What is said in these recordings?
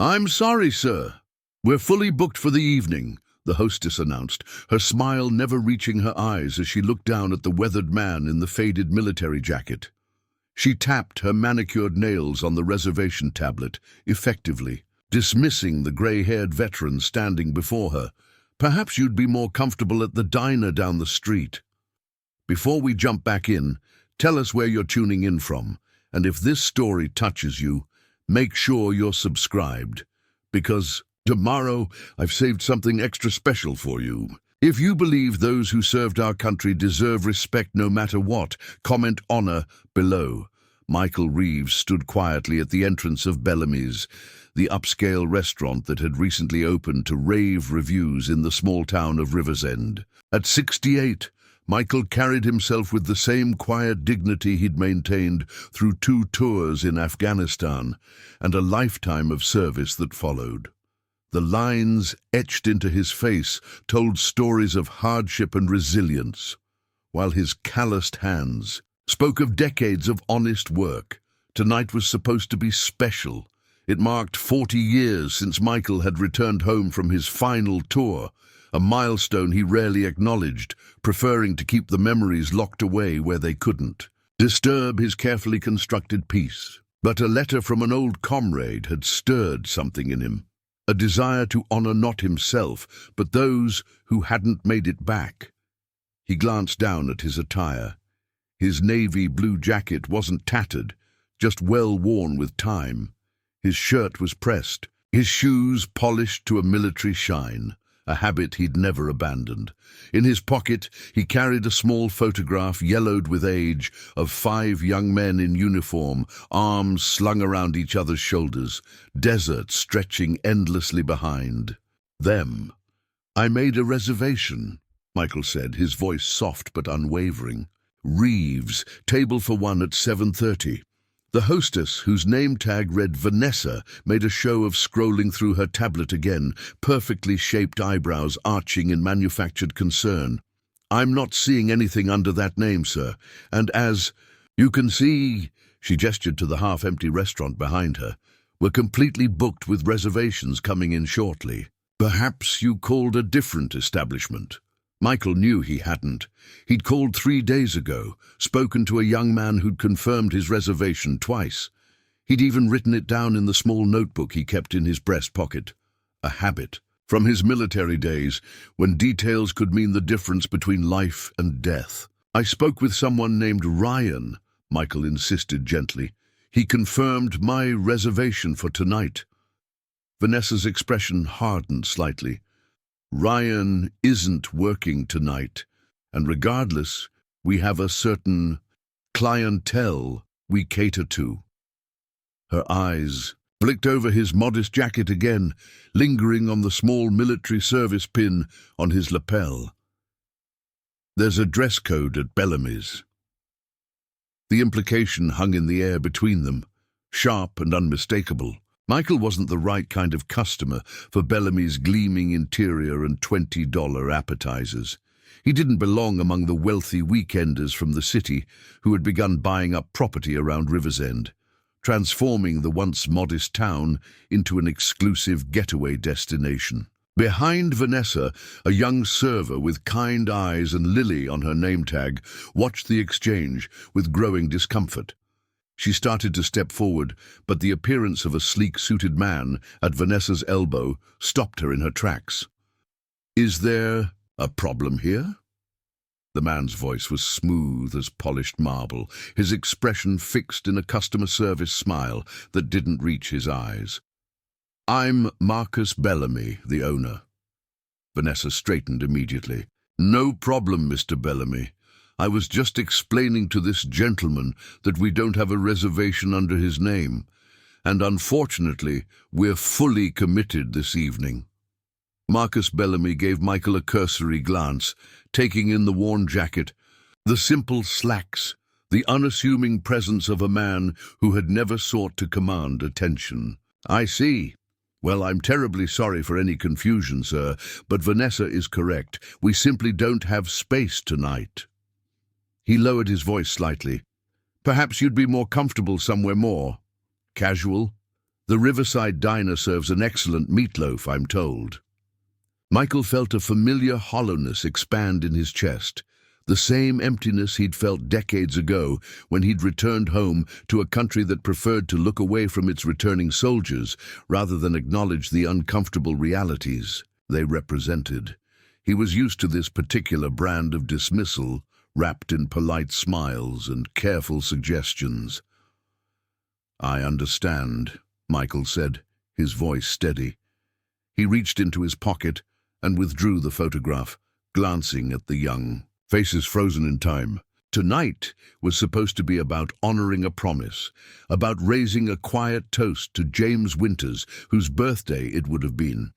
"I'm sorry, sir. We're fully booked for the evening," the hostess announced, her smile never reaching her eyes as she looked down at the weathered man in the faded military jacket. She tapped her manicured nails on the reservation tablet, effectively, dismissing the grey-haired veteran standing before her. "Perhaps you'd be more comfortable at the diner down the street. Before we jump back in, tell us where you're tuning in from, and if this story touches you, make sure you're subscribed, because tomorrow I've saved something extra special for you. If you believe those who served our country deserve respect no matter what, comment honor below." Michael Reeves stood quietly at the entrance of Bellamy's, the upscale restaurant that had recently opened to rave reviews in the small town of Riversend. At 68, Michael carried himself with the same quiet dignity he'd maintained through 2 tours in Afghanistan and a lifetime of service that followed. The lines etched into his face told stories of hardship and resilience, while his calloused hands spoke of decades of honest work. Tonight was supposed to be special. It marked 40 years since Michael had returned home from his final tour, a milestone he rarely acknowledged, preferring to keep the memories locked away where they couldn't disturb his carefully constructed peace. But a letter from an old comrade had stirred something in him, a desire to honor not himself, but those who hadn't made it back. He glanced down at his attire. His navy blue jacket wasn't tattered, just well worn with time. His shirt was pressed, his shoes polished to a military shine, a habit he'd never abandoned. In his pocket, he carried a small photograph, yellowed with age, of 5 young men in uniform, arms slung around each other's shoulders, desert stretching endlessly behind them. "I made a reservation," Michael said, his voice soft but unwavering. "Reeves, table for 1 at 7:30. The hostess, whose name tag read Vanessa, made a show of scrolling through her tablet again, perfectly shaped eyebrows arching in manufactured concern. "I'm not seeing anything under that name, sir, and as you can see," she gestured to the half-empty restaurant behind her, "we're completely booked with reservations coming in shortly. Perhaps you called a different establishment." Michael knew he hadn't. He'd called 3 days ago, spoken to a young man who'd confirmed his reservation twice. He'd even written it down in the small notebook he kept in his breast pocket. A habit from his military days, when details could mean the difference between life and death. "I spoke with someone named Ryan," Michael insisted gently. "He confirmed my reservation for tonight." Vanessa's expression hardened slightly. "Ryan isn't working tonight, and regardless, we have a certain clientele we cater to." Her eyes blinked over his modest jacket again, lingering on the small military service pin on his lapel. "There's a dress code at Bellamy's." The implication hung in the air between them, sharp and unmistakable. Michael wasn't the right kind of customer for Bellamy's gleaming interior and $20 appetizers. He didn't belong among the wealthy weekenders from the city who had begun buying up property around Riversend, transforming the once modest town into an exclusive getaway destination. Behind Vanessa, a young server with kind eyes and Lily on her name tag watched the exchange with growing discomfort. She started to step forward, but the appearance of a sleek-suited man at Vanessa's elbow stopped her in her tracks. "Is there a problem here?" The man's voice was smooth as polished marble, his expression fixed in a customer service smile that didn't reach his eyes. "I'm Marcus Bellamy, the owner." Vanessa straightened immediately. "No problem, Mr. Bellamy. I was just explaining to this gentleman that we don't have a reservation under his name, and unfortunately, we're fully committed this evening." Marcus Bellamy gave Michael a cursory glance, taking in the worn jacket, the simple slacks, the unassuming presence of a man who had never sought to command attention. "I see. Well, I'm terribly sorry for any confusion, sir, but Vanessa is correct. We simply don't have space tonight." He lowered his voice slightly. "Perhaps you'd be more comfortable somewhere more casual, The Riverside diner serves an excellent meatloaf, I'm told. Michael felt a familiar hollowness expand in his chest, the same emptiness he'd felt decades ago when he'd returned home to a country that preferred to look away from its returning soldiers rather than acknowledge the uncomfortable realities they represented. He was used to this particular brand of dismissal, wrapped in polite smiles and careful suggestions. "I understand," Michael said, his voice steady. He reached into his pocket and withdrew the photograph, glancing at the young faces frozen in time. Tonight was supposed to be about honoring a promise, about raising a quiet toast to James Winters, whose birthday it would have been.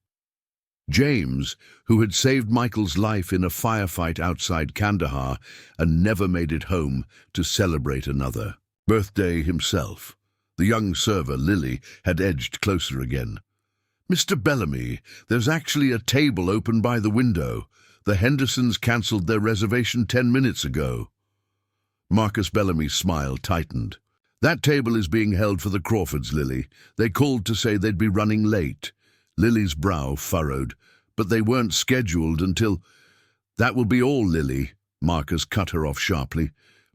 James, who had saved Michael's life in a firefight outside Kandahar and never made it home to celebrate another birthday himself. The young server, Lily, had edged closer again. "Mr. Bellamy, there's actually a table open by the window. The Hendersons cancelled their reservation 10 minutes ago." Marcus Bellamy's smile tightened. "That table is being held for the Crawfords, Lily. They called to say they'd be running late." Lily's brow furrowed. "But they weren't scheduled until—" "That will be all, Lily," Marcus cut her off sharply.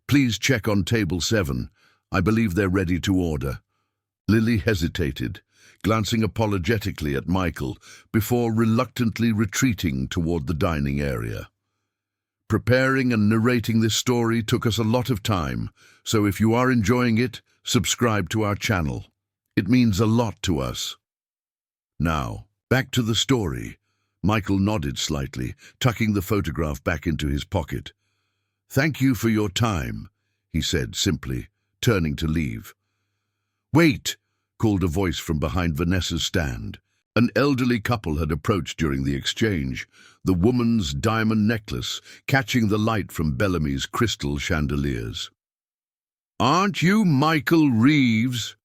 "Please check on table 7. I believe they're ready to order." Lily hesitated, glancing apologetically at Michael before reluctantly retreating toward the dining area. "Preparing and narrating this story took us a lot of time, so if you are enjoying it, subscribe to our channel. It means a lot to us." "Now, back to the story." Michael nodded slightly, tucking the photograph back into his pocket. "Thank you for your time," he said simply, turning to leave. "Wait!" called a voice from behind Vanessa's stand. An elderly couple had approached during the exchange, the woman's diamond necklace catching the light from Bellamy's crystal chandeliers. "Aren't you Michael Reeves?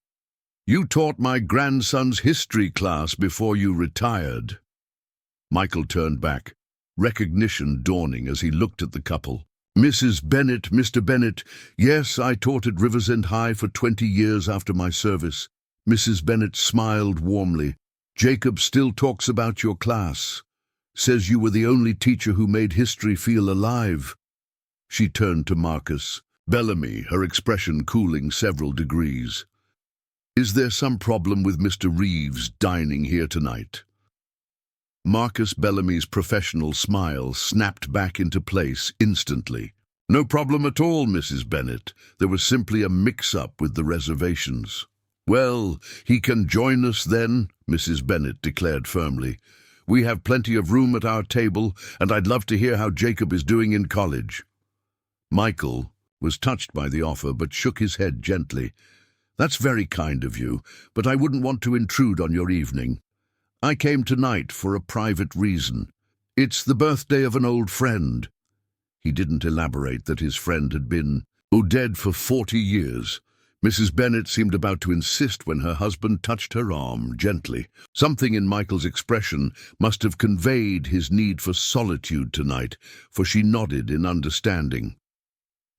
You taught my grandson's history class before you retired." Michael turned back, recognition dawning as he looked at the couple. "Mrs. Bennett, Mr. Bennett, yes, I taught at Riversend High for 20 years after my service." Mrs. Bennett smiled warmly. "Jacob still talks about your class. Says you were the only teacher who made history feel alive." She turned to Marcus Bellamy, her expression cooling several degrees. "Is there some problem with Mr. Reeves dining here tonight?" Marcus Bellamy's professional smile snapped back into place instantly. "No problem at all, Mrs. Bennett. There was simply a mix-up with the reservations." "Well, he can join us then," Mrs. Bennett declared firmly. "We have plenty of room at our table, and I'd love to hear how Jacob is doing in college." Michael was touched by the offer but shook his head gently. "That's very kind of you, but I wouldn't want to intrude on your evening. I came tonight for a private reason. It's the birthday of an old friend." He didn't elaborate that his friend had been dead for 40 years. Mrs. Bennett seemed about to insist when her husband touched her arm gently. Something in Michael's expression must have conveyed his need for solitude tonight, for she nodded in understanding.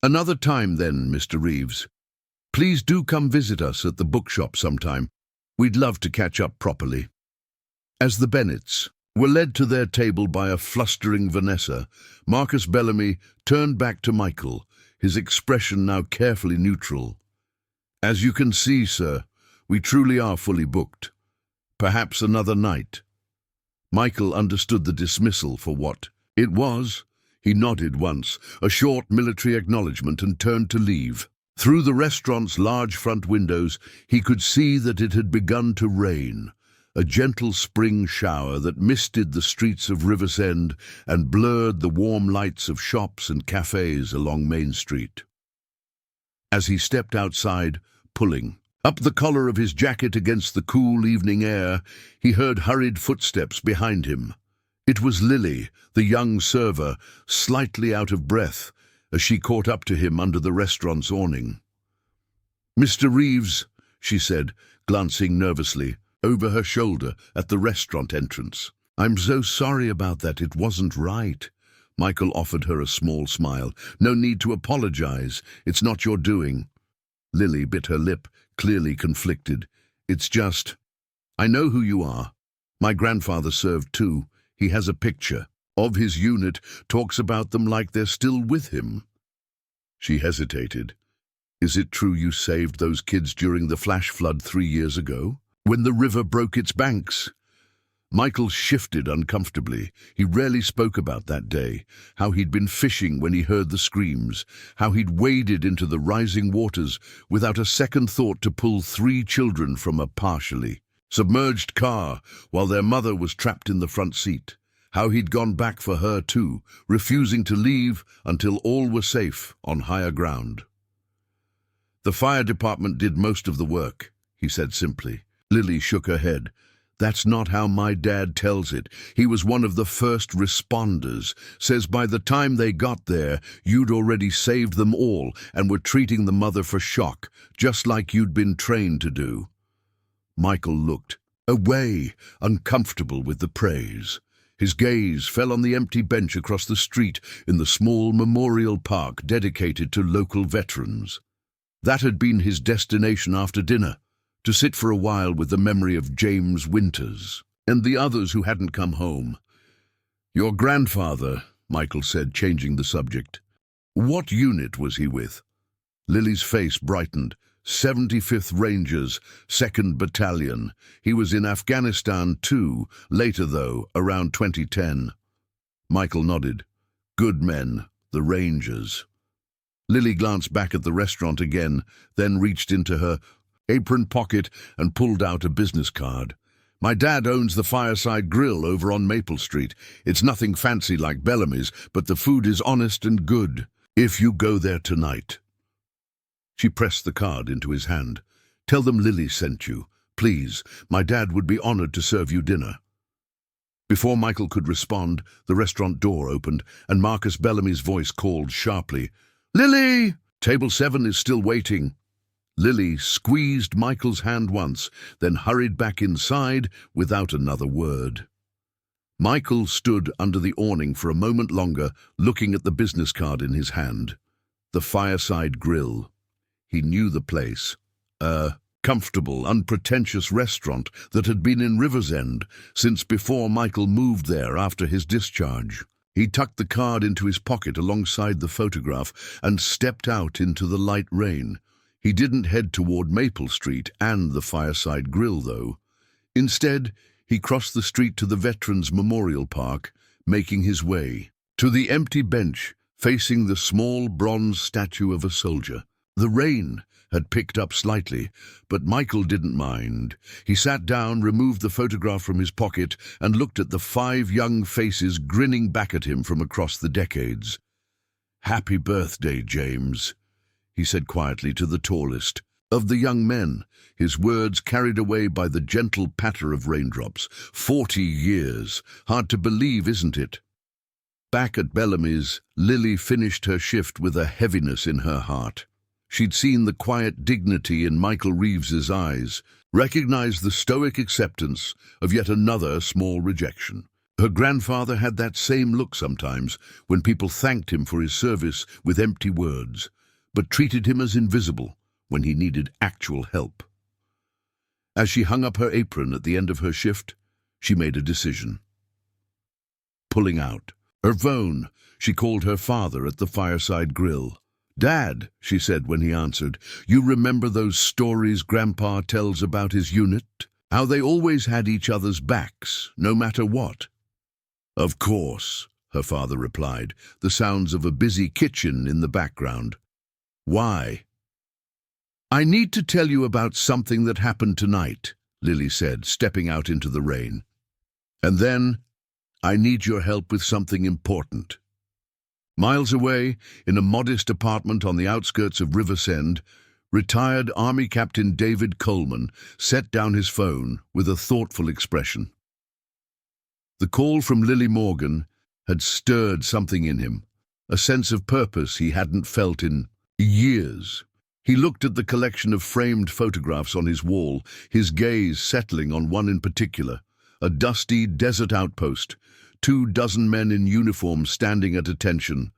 "Another time then, Mr. Reeves. Please do come visit us at the bookshop sometime. We'd love to catch up properly." As the Bennetts were led to their table by a flustering Vanessa, Marcus Bellamy turned back to Michael, his expression now carefully neutral. "As you can see, sir, we truly are fully booked. Perhaps another night." Michael understood the dismissal for what it was. He nodded once, a short military acknowledgement, and turned to leave. Through the restaurant's large front windows, he could see that it had begun to rain, a gentle spring shower that misted the streets of Riversend and blurred the warm lights of shops and cafes along Main Street. As he stepped outside, pulling up the collar of his jacket against the cool evening air, he heard hurried footsteps behind him. It was Lily, the young server, slightly out of breath, as she caught up to him under the restaurant's awning. "Mr. Reeves," she said, glancing nervously over her shoulder at the restaurant entrance. "I'm so sorry about that. It wasn't right." Michael offered her a small smile. "No need to apologize. It's not your doing." Lily bit her lip, clearly conflicted. It's just, I know who you are. My grandfather served too. He has a picture of his unit, talks about them like they're still with him." She hesitated. "Is it true you saved those kids during the flash flood 3 years ago, when the river broke its banks?" Michael shifted uncomfortably. He rarely spoke about that day, how he'd been fishing when he heard the screams, how he'd waded into the rising waters without a second thought to pull 3 children from a partially submerged car while their mother was trapped in the front seat, how he'd gone back for her too, refusing to leave until all were safe on higher ground. "The fire department did most of the work," he said simply. Lily shook her head. "That's not how my dad tells it. He was one of the first responders. Says by the time they got there, you'd already saved them all and were treating the mother for shock, just like you'd been trained to do." Michael looked away, uncomfortable with the praise. His gaze fell on the empty bench across the street in the small memorial park dedicated to local veterans. That had been his destination after dinner, to sit for a while with the memory of James Winters and the others who hadn't come home. "Your grandfather," Michael said, changing the subject. "What unit was he with?" Lily's face brightened. 75th Rangers, 2nd Battalion. He was in Afghanistan too, later though, around 2010. Michael nodded. "Good men, the Rangers." Lily glanced back at the restaurant again, then reached into her apron pocket and pulled out a business card. "My dad owns the Fireside Grill over on Maple Street. It's nothing fancy like Bellamy's, but the food is honest and good. If you go there tonight." She pressed the card into his hand. "Tell them Lily sent you. Please, my dad would be honored to serve you dinner." Before Michael could respond, the restaurant door opened, and Marcus Bellamy's voice called sharply, "Lily! Table 7 is still waiting." Lily squeezed Michael's hand once, then hurried back inside without another word. Michael stood under the awning for a moment longer, looking at the business card in his hand. The Fireside Grill. He knew the place. A comfortable, unpretentious restaurant that had been in Riversend since before Michael moved there after his discharge. He tucked the card into his pocket alongside the photograph and stepped out into the light rain. He didn't head toward Maple Street and the Fireside Grill, though. Instead, he crossed the street to the Veterans Memorial Park, making his way to the empty bench facing the small bronze statue of a soldier. The rain had picked up slightly, but Michael didn't mind. He sat down, removed the photograph from his pocket, and looked at the 5 young faces grinning back at him from across the decades. "Happy birthday, James," he said quietly to the tallest of the young men, his words carried away by the gentle patter of raindrops. 40 years. Hard to believe, isn't it? Back at Bellamy's, Lily finished her shift with a heaviness in her heart. She'd seen the quiet dignity in Michael Reeves's eyes, recognized the stoic acceptance of yet another small rejection. Her grandfather had that same look sometimes when people thanked him for his service with empty words, but treated him as invisible when he needed actual help. As she hung up her apron at the end of her shift, she made a decision. Pulling out. "Ervone," she called her father at the Fireside Grill. "Dad," she said when he answered, "you remember those stories Grandpa tells about his unit? How they always had each other's backs, no matter what?" "Of course," her father replied, the sounds of a busy kitchen in the background. "Why?" "I need to tell you about something that happened tonight," Lily said, stepping out into the rain. "And then, I need your help with something important." Miles away, in a modest apartment on the outskirts of Riversend, retired Army Captain David Coleman set down his phone with a thoughtful expression. The call from Lily Morgan had stirred something in him, a sense of purpose he hadn't felt in years. He looked at the collection of framed photographs on his wall, his gaze settling on one in particular, a dusty desert outpost, 24 men in uniform standing at attention.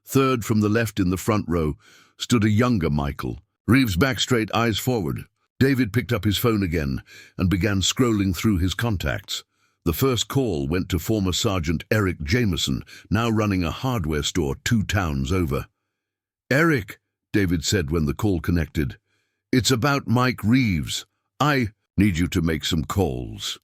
Third from the left in the front row stood a younger Michael, Reeves back straight, eyes forward, David picked up his phone again and began scrolling through his contacts. The first call went to former Sergeant Eric Jameson, now running a hardware store 2 towns over. "Eric," David said when the call connected, "it's about Mike Reeves. I need you to make some calls."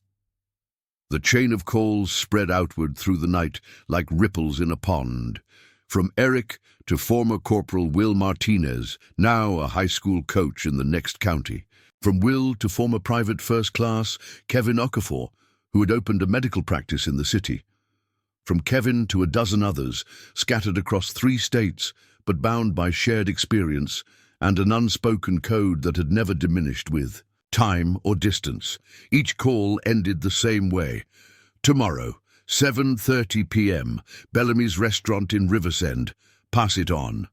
The chain of calls spread outward through the night like ripples in a pond. From Eric to former Corporal Will Martinez, now a high school coach in the next county. From Will to former Private First Class Kevin Okafor, who had opened a medical practice in the city. From Kevin to a dozen others, scattered across 3 states, but bound by shared experience and an unspoken code that had never diminished with time or distance. Each call ended the same way. "Tomorrow, 7:30 p.m., Bellamy's restaurant in Riversend. Pass it on."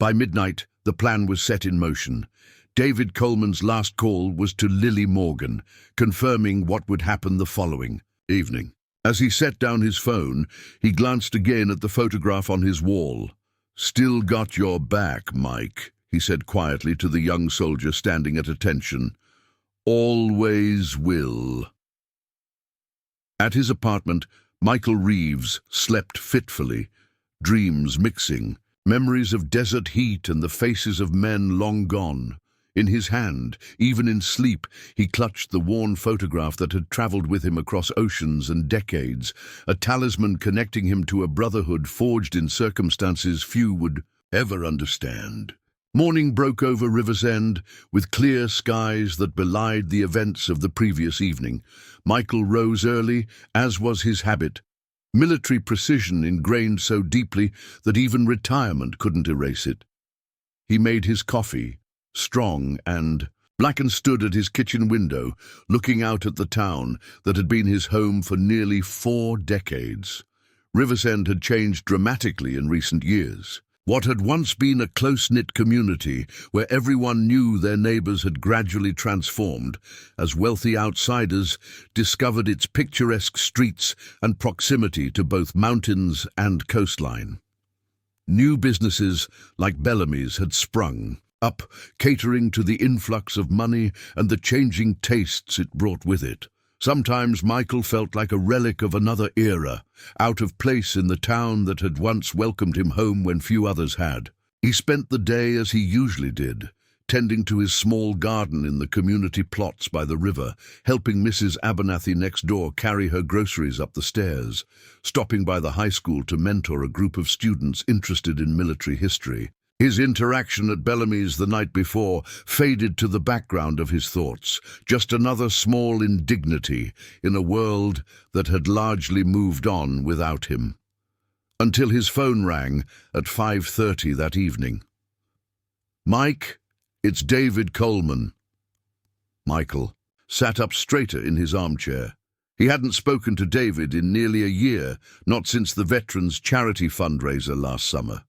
By midnight, the plan was set in motion. David Coleman's last call was to Lily Morgan, confirming what would happen the following evening. As he set down his phone, he glanced again at the photograph on his wall. "Still got your back, Mike," he said quietly to the young soldier standing at attention. "Always will." At his apartment, Michael Reeves slept fitfully, dreams mixing, memories of desert heat and the faces of men long gone. In his hand, even in sleep, he clutched the worn photograph that had traveled with him across oceans and decades, a talisman connecting him to a brotherhood forged in circumstances few would ever understand. Morning broke over Riversend, with clear skies that belied the events of the previous evening. Michael rose early, as was his habit. Military precision ingrained so deeply that even retirement couldn't erase it. He made his coffee, strong and black, and stood at his kitchen window, looking out at the town that had been his home for nearly 4 decades. Riversend had changed dramatically in recent years. What had once been a close-knit community where everyone knew their neighbors had gradually transformed as wealthy outsiders discovered its picturesque streets and proximity to both mountains and coastline. New businesses like Bellamy's had sprung up, catering to the influx of money and the changing tastes it brought with it. Sometimes Michael felt like a relic of another era, out of place in the town that had once welcomed him home when few others had. He spent the day as he usually did, tending to his small garden in the community plots by the river, helping Mrs. Abernathy next door carry her groceries up the stairs, stopping by the high school to mentor a group of students interested in military history. His interaction at Bellamy's the night before faded to the background of his thoughts, just another small indignity in a world that had largely moved on without him. Until his phone rang at 5:30 that evening. "Mike, it's David Coleman." Michael sat up straighter in his armchair. He hadn't spoken to David in nearly a year, not since the Veterans Charity fundraiser last summer.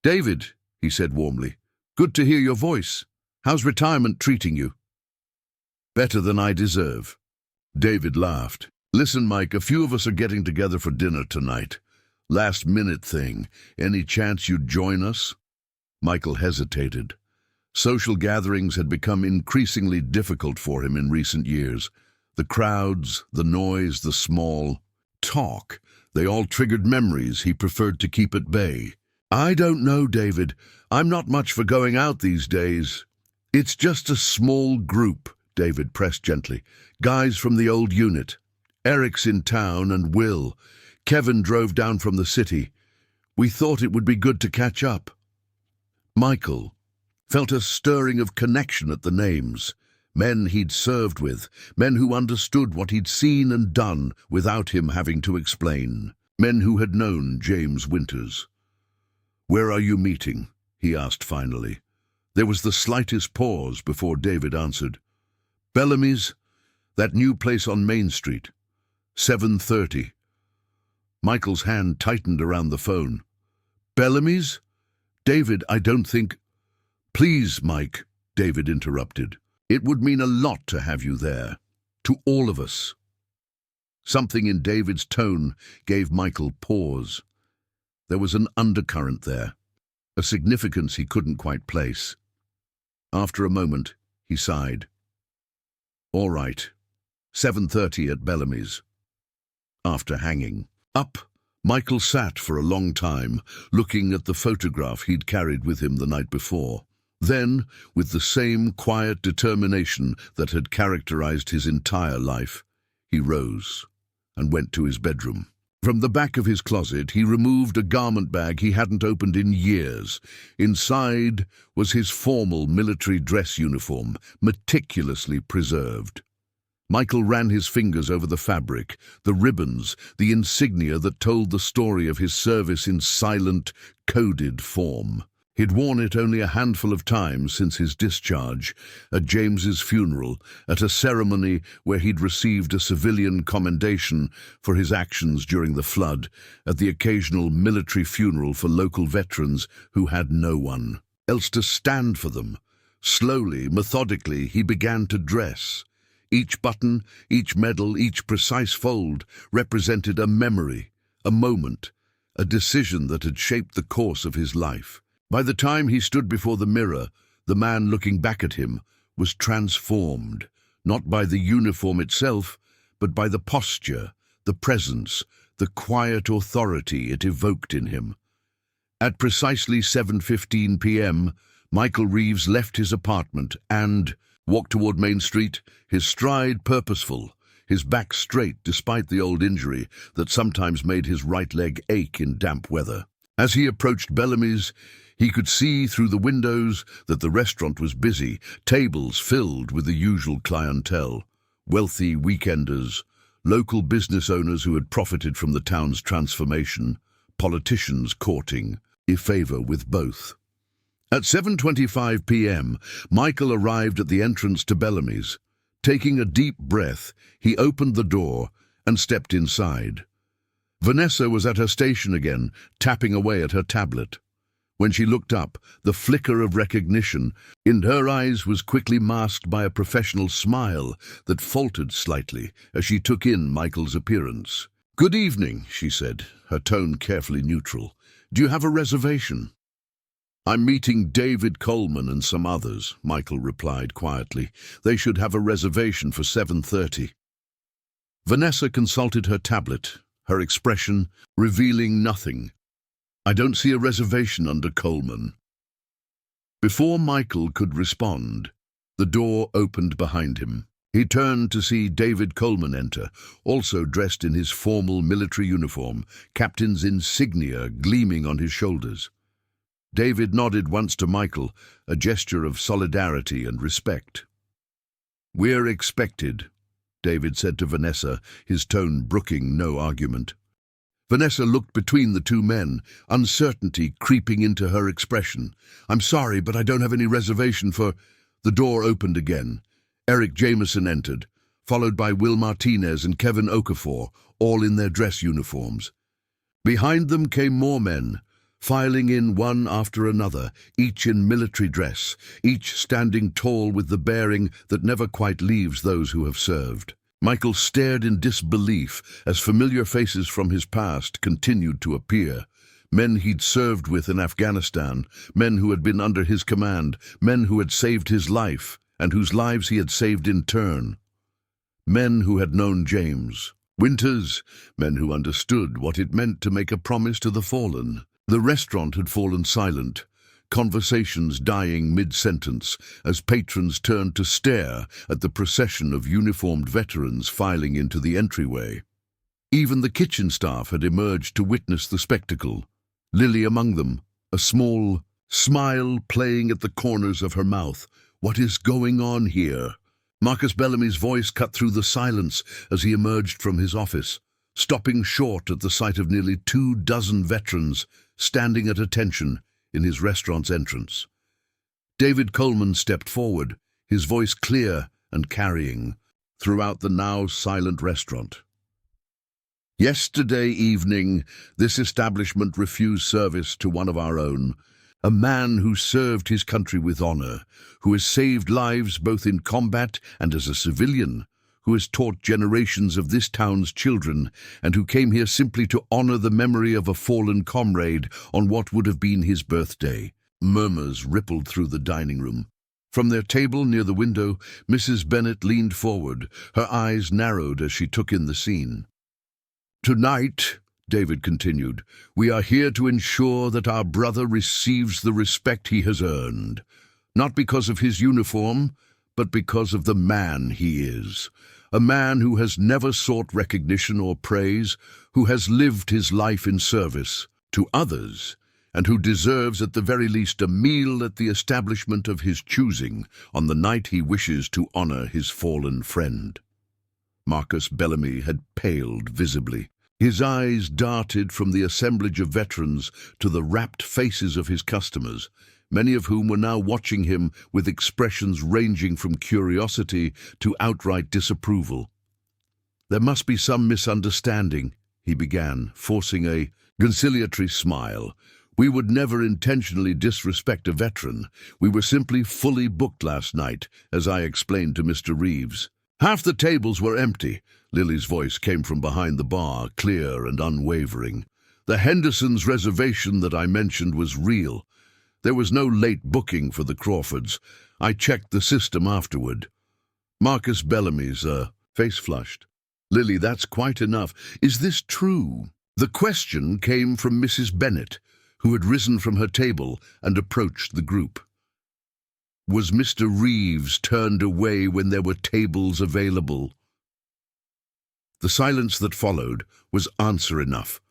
"David," he said warmly, "good to hear your voice. How's retirement treating you?" "Better than I deserve." David laughed. "Listen, Mike, a few of us are getting together for dinner tonight. Last-minute thing. Any chance you'd join us?" Michael hesitated. Social gatherings had become increasingly difficult for him in recent years. The crowds, the noise, the small talk, they all triggered memories he preferred to keep at bay. "I don't know, David. I'm not much for going out these days." "It's just a small group," David pressed gently. "Guys from the old unit. Eric's in town and Will. Kevin drove down from the city. We thought it would be good to catch up." Michael felt a stirring of connection at the names. Men he'd served with, men who understood what he'd seen and done without him having to explain. Men who had known James Winters. "Where are you meeting?" he asked finally. There was the slightest pause before David answered. "Bellamy's, that new place on Main Street. 7:30. Michael's hand tightened around the phone. "Bellamy's? David, I don't think—" "Please, Mike," David interrupted. "It would mean a lot to have you there. To all of us." Something in David's tone gave Michael pause. There was an undercurrent there, a significance he couldn't quite place. After a moment, he sighed. All right, 7:30 at Bellamy's. After hanging up, Michael sat for a long time, looking at the photograph he'd carried with him the night before. Then, with the same quiet determination that had characterized his entire life, he rose and went to his bedroom. From the back of his closet, he removed a garment bag he hadn't opened in years. Inside was his formal military dress uniform, meticulously preserved. Michael ran his fingers over the fabric, the ribbons, the insignia that told the story of his service in silent, coded form. He'd worn it only a handful of times since his discharge, at James's funeral, at a ceremony where he'd received a civilian commendation for his actions during the flood, at the occasional military funeral for local veterans who had no one else to stand for them. Slowly, methodically, he began to dress. Each button, each medal, each precise fold represented a memory, a moment, a decision that had shaped the course of his life. By the time he stood before the mirror, the man looking back at him was transformed, not by the uniform itself, but by the posture, the presence, the quiet authority it evoked in him. At precisely 7:15 p.m., Michael Reeves left his apartment and walked toward Main Street, his stride purposeful, his back straight despite the old injury that sometimes made his right leg ache in damp weather. As he approached Bellamy's, he could see through the windows that the restaurant was busy, tables filled with the usual clientele, wealthy weekenders, local business owners who had profited from the town's transformation, politicians courting favor with both. At 7:25 p.m., Michael arrived at the entrance to Bellamy's. Taking a deep breath, he opened the door and stepped inside. Vanessa was at her station again, tapping away at her tablet. When she looked up, the flicker of recognition in her eyes was quickly masked by a professional smile that faltered slightly as she took in Michael's appearance. "Good evening," she said, her tone carefully neutral. "Do you have a reservation?" "I'm meeting David Coleman and some others," Michael replied quietly. "They should have a reservation for 7:30. Vanessa consulted her tablet, her expression revealing nothing. "I don't see a reservation under Coleman." Before Michael could respond, the door opened behind him. He turned to see David Coleman enter, also dressed in his formal military uniform, captain's insignia gleaming on his shoulders. David nodded once to Michael, a gesture of solidarity and respect. "We're expected," David said to Vanessa, his tone brooking no argument. Vanessa looked between the two men, uncertainty creeping into her expression. "I'm sorry, but I don't have any reservation for—" The door opened again. Eric Jameson entered, followed by Will Martinez and Kevin Okafor, all in their dress uniforms. Behind them came more men, filing in one after another, each in military dress, each standing tall with the bearing that never quite leaves those who have served. Michael stared in disbelief as familiar faces from his past continued to appear. Men he'd served with in Afghanistan, men who had been under his command, men who had saved his life, and whose lives he had saved in turn. Men who had known James Winters, men who understood what it meant to make a promise to the fallen. The restaurant had fallen silent, conversations dying mid-sentence as patrons turned to stare at the procession of uniformed veterans filing into the entryway. Even the kitchen staff had emerged to witness the spectacle, Lily among them, a small smile playing at the corners of her mouth. "What is going on here?" Marcus Bellamy's voice cut through the silence as he emerged from his office, stopping short at the sight of nearly 24 veterans standing at attention in his restaurant's entrance. David Coleman stepped forward, his voice clear and carrying throughout the now silent restaurant. "Yesterday evening, this establishment refused service to one of our own, a man who served his country with honor, who has saved lives both in combat and as a civilian, who has taught generations of this town's children, and who came here simply to honor the memory of a fallen comrade on what would have been his birthday." Murmurs rippled through the dining room. From their table near the window, Mrs. Bennet leaned forward, her eyes narrowed as she took in the scene. "Tonight," David continued, "we are here to ensure that our brother receives the respect he has earned, not because of his uniform, but because of the man he is. A man who has never sought recognition or praise, who has lived his life in service to others, and who deserves at the very least a meal at the establishment of his choosing on the night he wishes to honor his fallen friend." Marcus Bellamy had paled visibly. His eyes darted from the assemblage of veterans to the rapt faces of his customers, many of whom were now watching him with expressions ranging from curiosity to outright disapproval. "There must be some misunderstanding," he began, forcing a conciliatory smile. "We would never intentionally disrespect a veteran. We were simply fully booked last night, as I explained to Mr. Reeves." "Half the tables were empty." Lily's voice came from behind the bar, clear and unwavering. "The Henderson's reservation that I mentioned was real. There was no late booking for the Crawfords. I checked the system afterward." Marcus Bellamy's face flushed. "Lily, that's quite enough. Is this true?" The question came from Mrs. Bennet, who had risen from her table and approached the group. "Was Mr. Reeves turned away when there were tables available?" The silence that followed was answer enough.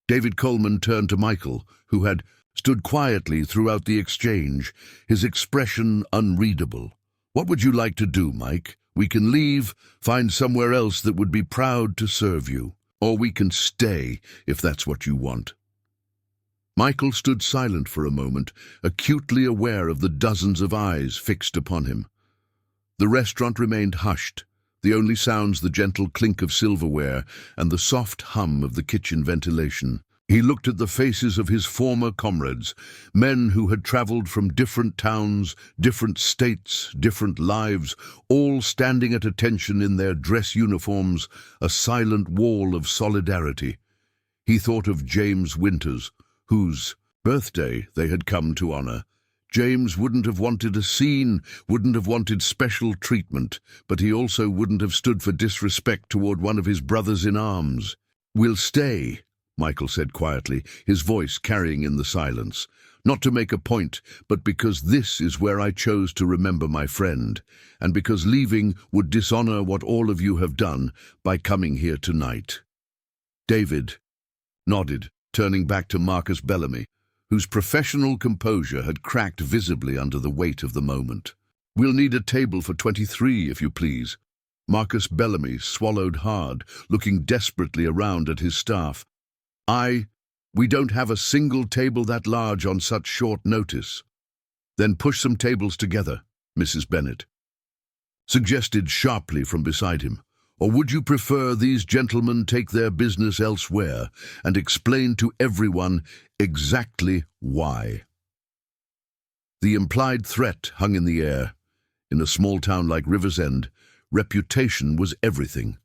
David Coleman turned to Michael, who had stood quietly throughout the exchange, his expression unreadable. "What would you like to do, Mike? We can leave, find somewhere else that would be proud to serve you. Or we can stay, if that's what you want." Michael stood silent for a moment, acutely aware of the dozens of eyes fixed upon him. The restaurant remained hushed, the only sounds the gentle clink of silverware and the soft hum of the kitchen ventilation. He looked at the faces of his former comrades, men who had traveled from different towns, different states, different lives, all standing at attention in their dress uniforms, a silent wall of solidarity. He thought of James Winters, whose birthday they had come to honor. James wouldn't have wanted a scene, wouldn't have wanted special treatment, but he also wouldn't have stood for disrespect toward one of his brothers in arms. "We'll stay," Michael said quietly, his voice carrying in the silence. "Not to make a point, but because this is where I chose to remember my friend, and because leaving would dishonor what all of you have done by coming here tonight." David nodded, turning back to Marcus Bellamy, whose professional composure had cracked visibly under the weight of the moment. "We'll need a table for 23, if you please." Marcus Bellamy swallowed hard, looking desperately around at his staff. We don't have a single table that large on such short notice." "Then push some tables together," Mrs. Bennet suggested sharply from beside him. "Or would you prefer these gentlemen take their business elsewhere and explain to everyone exactly why?" The implied threat hung in the air. In a small town like Riversend, reputation was everything.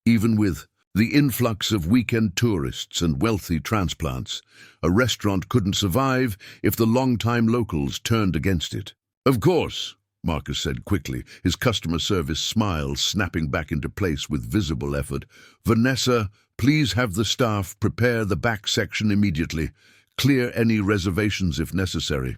Even with the influx of weekend tourists and wealthy transplants, a restaurant couldn't survive if the long-time locals turned against it. "Of course," Marcus said quickly, his customer service smile snapping back into place with visible effort. "Vanessa, please have the staff prepare the back section immediately. Clear any reservations if necessary."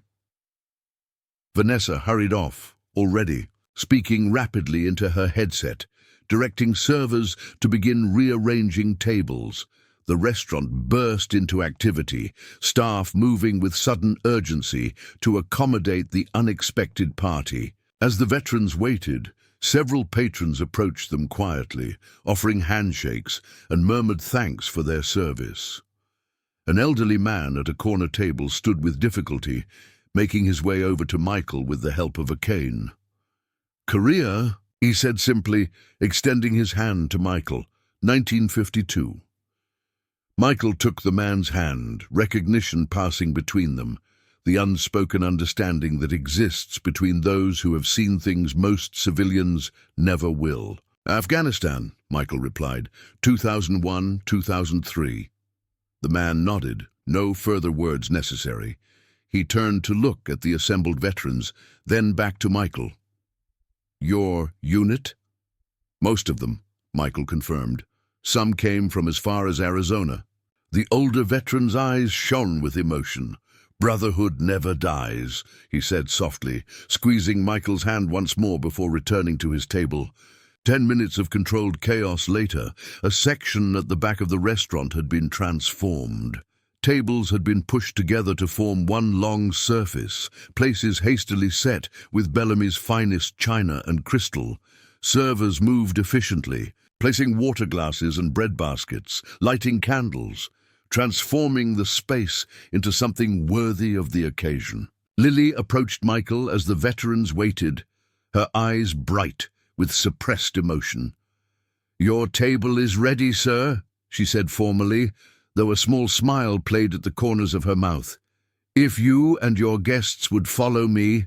Vanessa hurried off, already, speaking rapidly into her headset, directing servers to begin rearranging tables. The restaurant burst into activity, staff moving with sudden urgency to accommodate the unexpected party. As the veterans waited, several patrons approached them quietly, offering handshakes and murmured thanks for their service. An elderly man at a corner table stood with difficulty, making his way over to Michael with the help of a cane. "Korea," he said simply, extending his hand to Michael. 1952. Michael took the man's hand, recognition passing between them, the unspoken understanding that exists between those who have seen things most civilians never will. "Afghanistan," Michael replied, 2001-2003. The man nodded, no further words necessary. He turned to look at the assembled veterans, then back to Michael. "Your unit?" "Most of them," Michael confirmed. "Some came from as far as Arizona." The older veteran's eyes shone with emotion. "Brotherhood never dies," he said softly, squeezing Michael's hand once more before returning to his table. 10 minutes of controlled chaos later, a section at the back of the restaurant had been transformed. Tables had been pushed together to form one long surface, places hastily set with Bellamy's finest china and crystal. Servers moved efficiently, placing water glasses and bread baskets, lighting candles, transforming the space into something worthy of the occasion. Lily approached Michael as the veterans waited, her eyes bright with suppressed emotion. "Your table is ready, sir," she said formally, though a small smile played at the corners of her mouth. "If you and your guests would follow me."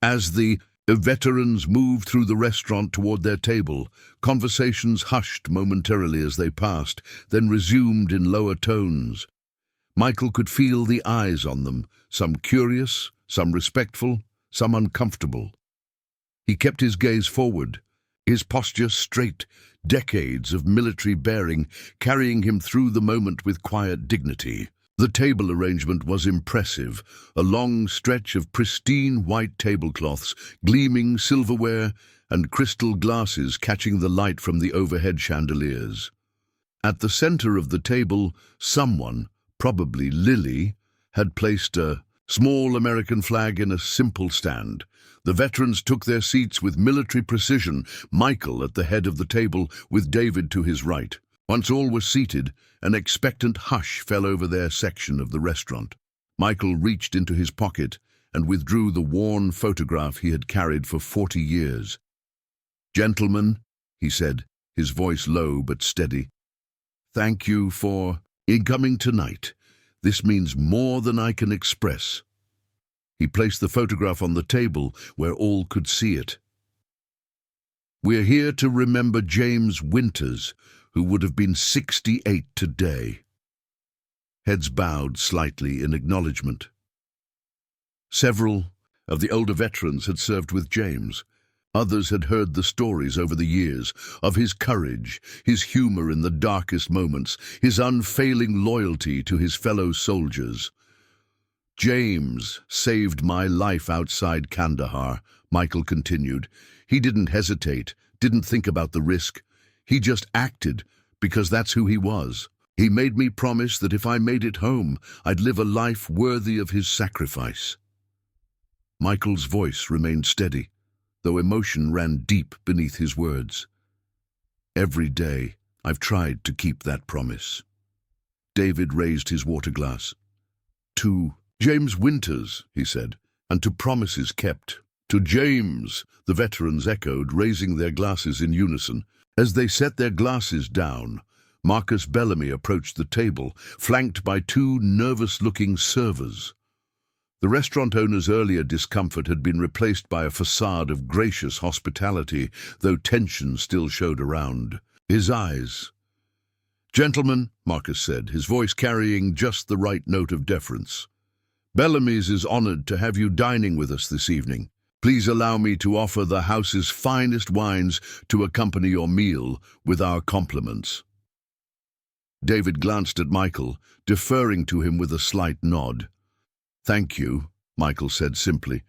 As the veterans moved through the restaurant toward their table, conversations hushed momentarily as they passed, then resumed in lower tones. Michael could feel the eyes on them, some curious, some respectful, some uncomfortable. He kept his gaze forward, his posture straight, decades of military bearing carrying him through the moment with quiet dignity. The table arrangement was impressive, a long stretch of pristine white tablecloths, gleaming silverware, and crystal glasses catching the light from the overhead chandeliers. At the center of the table, someone, probably Lily, had placed a small American flag in a simple stand. The veterans took their seats with military precision, Michael at the head of the table with David to his right. Once all were seated, an expectant hush fell over their section of the restaurant. Michael reached into his pocket and withdrew the worn photograph he had carried for 40 years. "Gentlemen," he said, his voice low but steady, "thank you for coming tonight. This means more than I can express." He placed the photograph on the table where all could see it. "We're here to remember James Winters, who would have been 68 today." Heads bowed slightly in acknowledgement. Several of the older veterans had served with James. Others had heard the stories over the years of his courage, his humor in the darkest moments, his unfailing loyalty to his fellow soldiers. "James saved my life outside Kandahar," Michael continued. "He didn't hesitate, didn't think about the risk. He just acted, because that's who he was. He made me promise that if I made it home, I'd live a life worthy of his sacrifice." Michael's voice remained steady, though emotion ran deep beneath his words. "Every day, I've tried to keep that promise." David raised his water glass. "To James Winters," he said, "and to promises kept." "To James," the veterans echoed, raising their glasses in unison. As they set their glasses down, Marcus Bellamy approached the table, flanked by 2 nervous-looking servers. The restaurant owner's earlier discomfort had been replaced by a facade of gracious hospitality, though tension still showed around. His eyes. "Gentlemen," Marcus said, his voice carrying just the right note of deference, "Bellamy's is honored to have you dining with us this evening. Please allow me to offer the house's finest wines to accompany your meal with our compliments." David glanced at Michael, deferring to him with a slight nod. "Thank you," Michael said simply,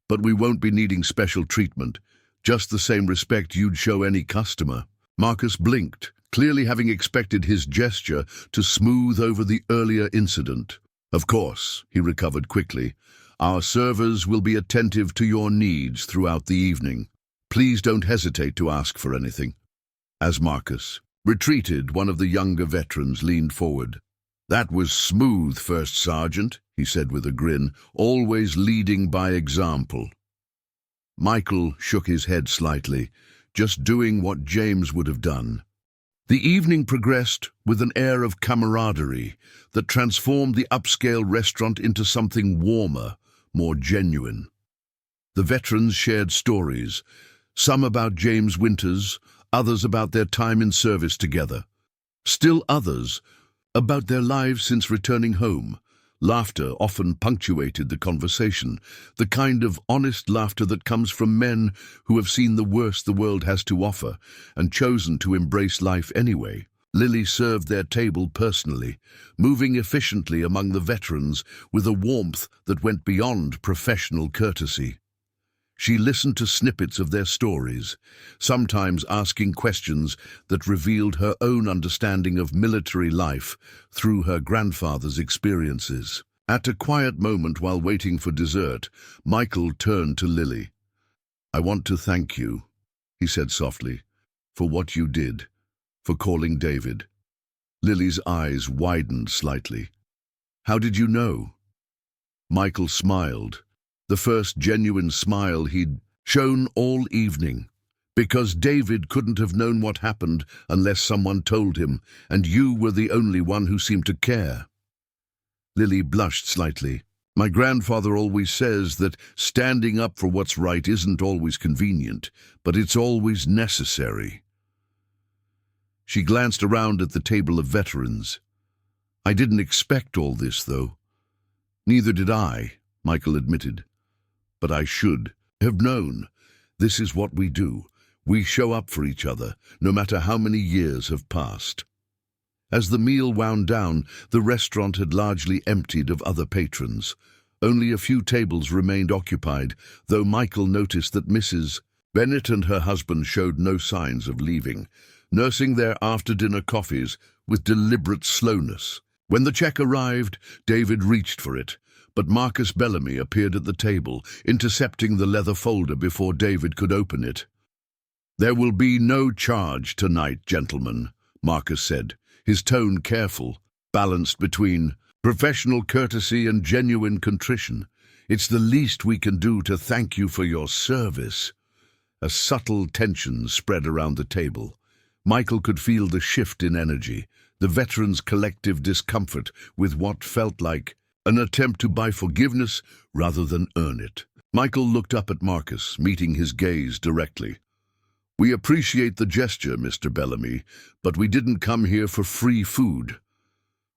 "but we won't be needing special treatment, just the same respect you'd show any customer." Marcus blinked, clearly having expected his gesture to smooth over the earlier incident. "Of course," he recovered quickly, "our servers will be attentive to your needs throughout the evening. Please don't hesitate to ask for anything." As Marcus retreated, one of the younger veterans leaned forward. "That was smooth, First Sergeant," he said with a grin, "always leading by example." Michael shook his head slightly, just doing what James would have done. The evening progressed with an air of camaraderie that transformed the upscale restaurant into something warmer, more genuine. The veterans shared stories, some about James Winters, others about their time in service together. Still others about their lives since returning home, Laughter often punctuated the conversation, the kind of honest laughter that comes from men who have seen the worst the world has to offer and chosen to embrace life anyway. Lily served their table personally, moving efficiently among the veterans with a warmth that went beyond professional courtesy. She listened to snippets of their stories, sometimes asking questions that revealed her own understanding of military life through her grandfather's experiences. At a quiet moment while waiting for dessert, Michael turned to Lily. "I want to thank you," he said softly, "for what you did, for calling David." Lily's eyes widened slightly. "How did you know?" Michael smiled, the first genuine smile he'd shown all evening. "Because David couldn't have known what happened unless someone told him, and you were the only one who seemed to care." Lily blushed slightly. "My grandfather always says that standing up for what's right isn't always convenient, but it's always necessary." She glanced around at the table of veterans. "I didn't expect all this, though." "Neither did I," Michael admitted. "But I should have known. This is what we do. We show up for each other, no matter how many years have passed." As the meal wound down, the restaurant had largely emptied of other patrons. Only a few tables remained occupied, though Michael noticed that Mrs. Bennett and her husband showed no signs of leaving, nursing their after-dinner coffees with deliberate slowness. When the check arrived, David reached for it, but Marcus Bellamy appeared at the table, intercepting the leather folder before David could open it. "There will be no charge tonight, gentlemen," Marcus said, his tone careful, balanced between professional courtesy and genuine contrition. "It's the least we can do to thank you for your service." A subtle tension spread around the table. Michael could feel the shift in energy, the veterans' collective discomfort with what felt like an attempt to buy forgiveness rather than earn it. Michael looked up at Marcus, meeting his gaze directly. "We appreciate the gesture, Mr. Bellamy, but we didn't come here for free food.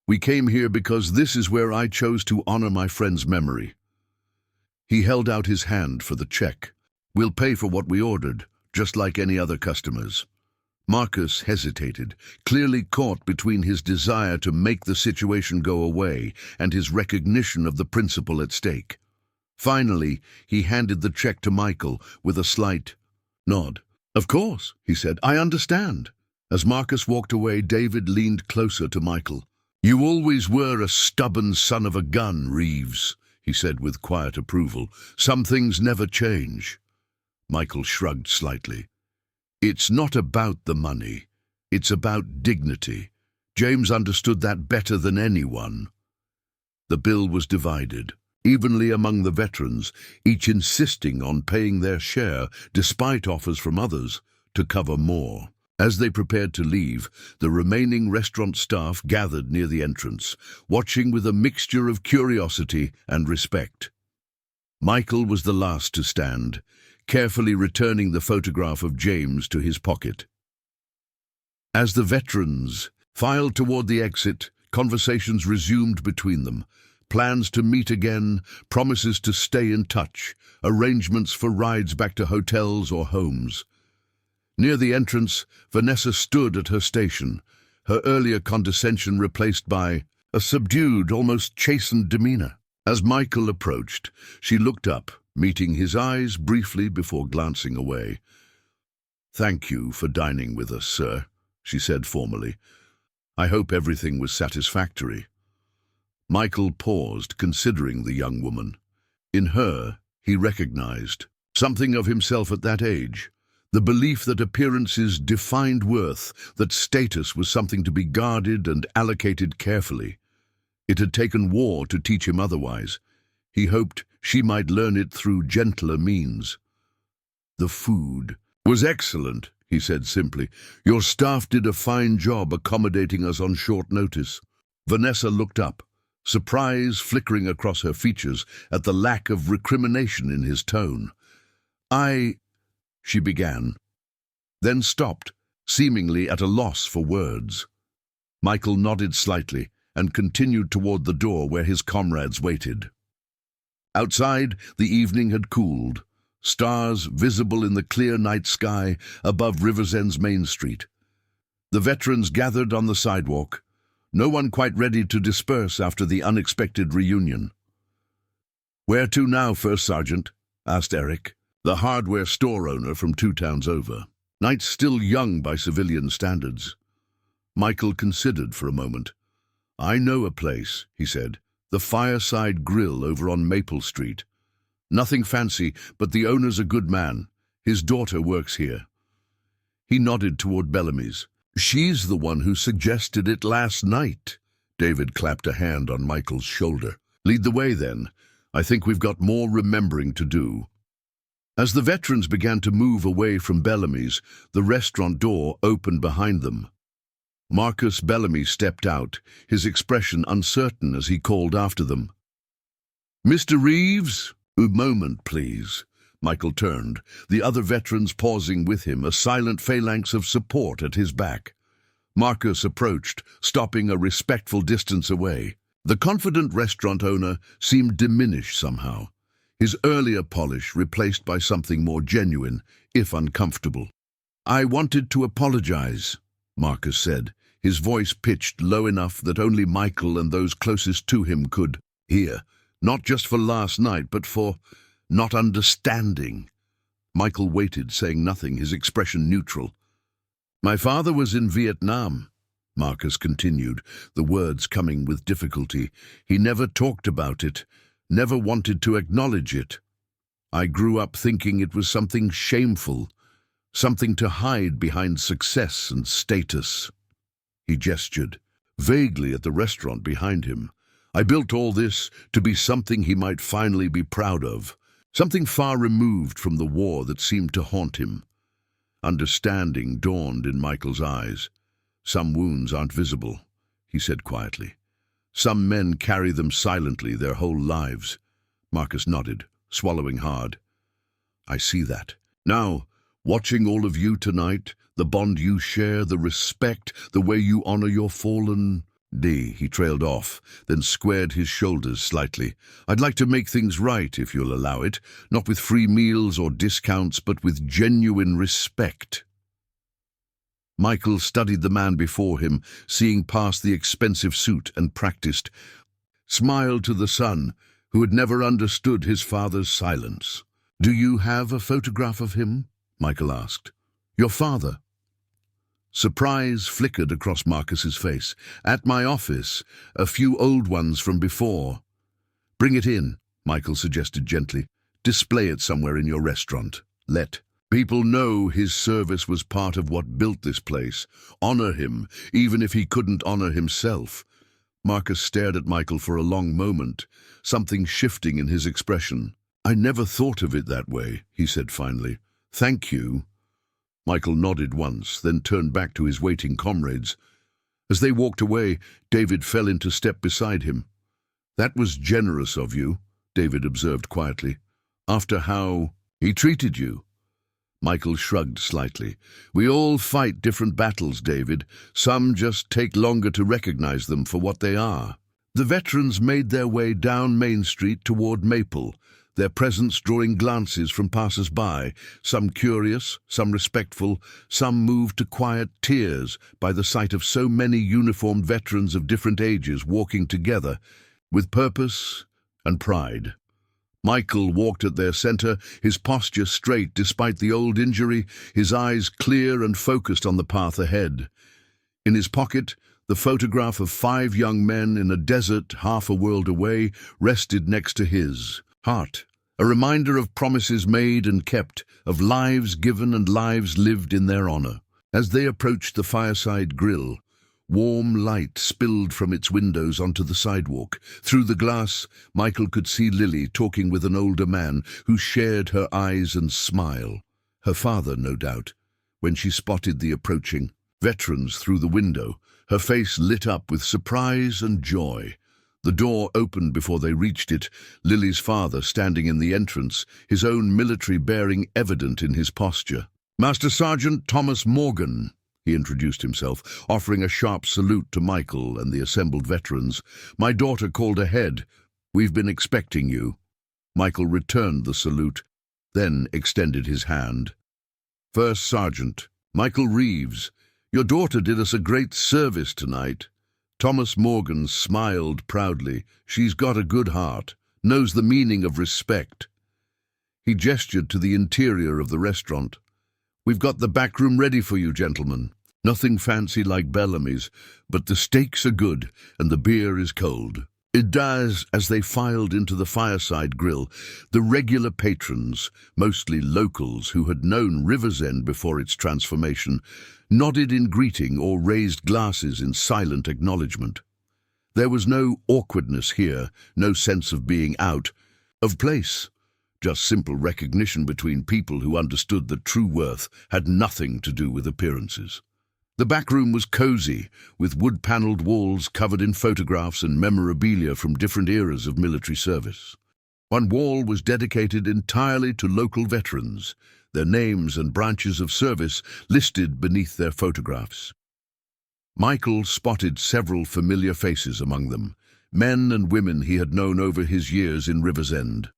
We came here because this is where I chose to honor my friend's memory." He held out his hand for the check. "We'll pay for what we ordered, just like any other customers." Marcus hesitated, clearly caught between his desire to make the situation go away and his recognition of the principle at stake. Finally, he handed the check to Michael with a slight nod. "Of course," he said, "I understand." As Marcus walked away, David leaned closer to Michael. "You always were a stubborn son of a gun, Reeves," he said with quiet approval. "Some things never change." Michael shrugged slightly. "It's not about the money. It's about dignity. James understood that better than anyone." The bill was divided, evenly among the veterans, each insisting on paying their share, despite offers from others to cover more. As they prepared to leave, the remaining restaurant staff gathered near the entrance, watching with a mixture of curiosity and respect. Michael was the last to stand, carefully returning the photograph of James to his pocket. As the veterans filed toward the exit, conversations resumed between them. Plans to meet again, promises to stay in touch, arrangements for rides back to hotels or homes. Near the entrance, Vanessa stood at her station, her earlier condescension replaced by a subdued, almost chastened demeanor. As Michael approached, she looked up, meeting his eyes briefly before glancing away. "Thank you for dining with us, sir," she said formally. "I hope everything was satisfactory." Michael paused, considering the young woman. In her, he recognized something of himself at that age. The belief that appearances defined worth, that status was something to be guarded and allocated carefully. It had taken war to teach him otherwise. He hoped she might learn it through gentler means. "The food was excellent," he said simply. "Your staff did a fine job accommodating us on short notice." Vanessa looked up, surprise flickering across her features at the lack of recrimination in his tone. She began, then stopped, seemingly at a loss for words. Michael nodded slightly, and continued toward the door where his comrades waited. Outside, the evening had cooled, stars visible in the clear night sky above Riversend's main street. The veterans gathered on the sidewalk, no one quite ready to disperse after the unexpected reunion. "Where to now, First Sergeant?" asked Eric, the hardware store owner from 2 towns over. "Night's still young by civilian standards." Michael considered for a moment. "I know a place," he said, "the Fireside Grill over on Maple Street. Nothing fancy, but the owner's a good man. His daughter works here." He nodded toward Bellamy's. "She's the one who suggested it last night." David clapped a hand on Michael's shoulder. "Lead the way, then. I think we've got more remembering to do." As the veterans began to move away from Bellamy's, the restaurant door opened behind them. Marcus Bellamy stepped out, his expression uncertain as he called after them. "Mr. Reeves? A moment, please." Michael turned, the other veterans pausing with him, a silent phalanx of support at his back. Marcus approached, stopping a respectful distance away. The confident restaurant owner seemed diminished somehow, his earlier polish replaced by something more genuine, if uncomfortable. "I wanted to apologize," Marcus said, his voice pitched low enough that only Michael and those closest to him could hear, "not just for last night, but for not understanding." Michael waited, saying nothing, his expression neutral. "My father was in Vietnam," Marcus continued, the words coming with difficulty. "He never talked about it, never wanted to acknowledge it. I grew up thinking it was something shameful, something to hide behind success and status." He gestured vaguely at the restaurant behind him. "I built all this to be something he might finally be proud of, something far removed from the war that seemed to haunt him." Understanding dawned in Michael's eyes. "Some wounds aren't visible," he said quietly. "Some men carry them silently their whole lives." Marcus nodded, swallowing hard. "I see that. Now, watching all of you tonight, the bond you share, the respect, the way you honor your fallen..." He trailed off, then squared his shoulders slightly. "I'd like to make things right, if you'll allow it, not with free meals or discounts, but with genuine respect." Michael studied the man before him, seeing past the expensive suit, and practiced, smiled to the son, who had never understood his father's silence. "Do you have a photograph of him?" Michael asked. "Your father?" Surprise flickered across Marcus's face. "At my office, a few old ones from before." "Bring it in," Michael suggested gently. "Display it somewhere in your restaurant. Let people know his service was part of what built this place. Honor him, even if he couldn't honor himself." Marcus stared at Michael for a long moment, something shifting in his expression. "I never thought of it that way," he said finally. "Thank you." Michael nodded once, then turned back to his waiting comrades. As they walked away, David fell into step beside him. "That was generous of you," David observed quietly. "After how he treated you." Michael shrugged slightly. "We all fight different battles, David. Some just take longer to recognize them for what they are." The veterans made their way down Main Street toward Maple, their presence drawing glances from passers-by, some curious, some respectful, some moved to quiet tears by the sight of so many uniformed veterans of different ages walking together, with purpose and pride. Michael walked at their center, his posture straight despite the old injury, his eyes clear and focused on the path ahead. In his pocket, the photograph of 5 young men in a desert half a world away rested next to his heart, a reminder of promises made and kept, of lives given and lives lived in their honor. As they approached the Fireside Grill, warm light spilled from its windows onto the sidewalk. Through the glass, Michael could see Lily talking with an older man who shared her eyes and smile. Her father, no doubt, when she spotted the approaching veterans through the window, her face lit up with surprise and joy. The door opened before they reached it, Lily's father standing in the entrance, his own military bearing evident in his posture. "Master Sergeant Thomas Morgan," he introduced himself, offering a sharp salute to Michael and the assembled veterans. "My daughter called ahead. We've been expecting you." Michael returned the salute, then extended his hand. "First Sergeant, Michael Reeves, your daughter did us a great service tonight." Thomas Morgan smiled proudly. "She's got a good heart, knows the meaning of respect." He gestured to the interior of the restaurant. "We've got the back room ready for you, gentlemen. Nothing fancy like Bellamy's, but the steaks are good and the beer is cold." As they filed into the fireside grill, the regular patrons, mostly locals who had known Riversend before its transformation, nodded in greeting or raised glasses in silent acknowledgement. There was no awkwardness here, no sense of being out of place. Just simple recognition between people who understood that true worth had nothing to do with appearances. The back room was cozy, with wood-paneled walls covered in photographs and memorabilia from different eras of military service. One wall was dedicated entirely to local veterans, their names and branches of service listed beneath their photographs. Michael spotted several familiar faces among them, men and women he had known over his years in Riversend.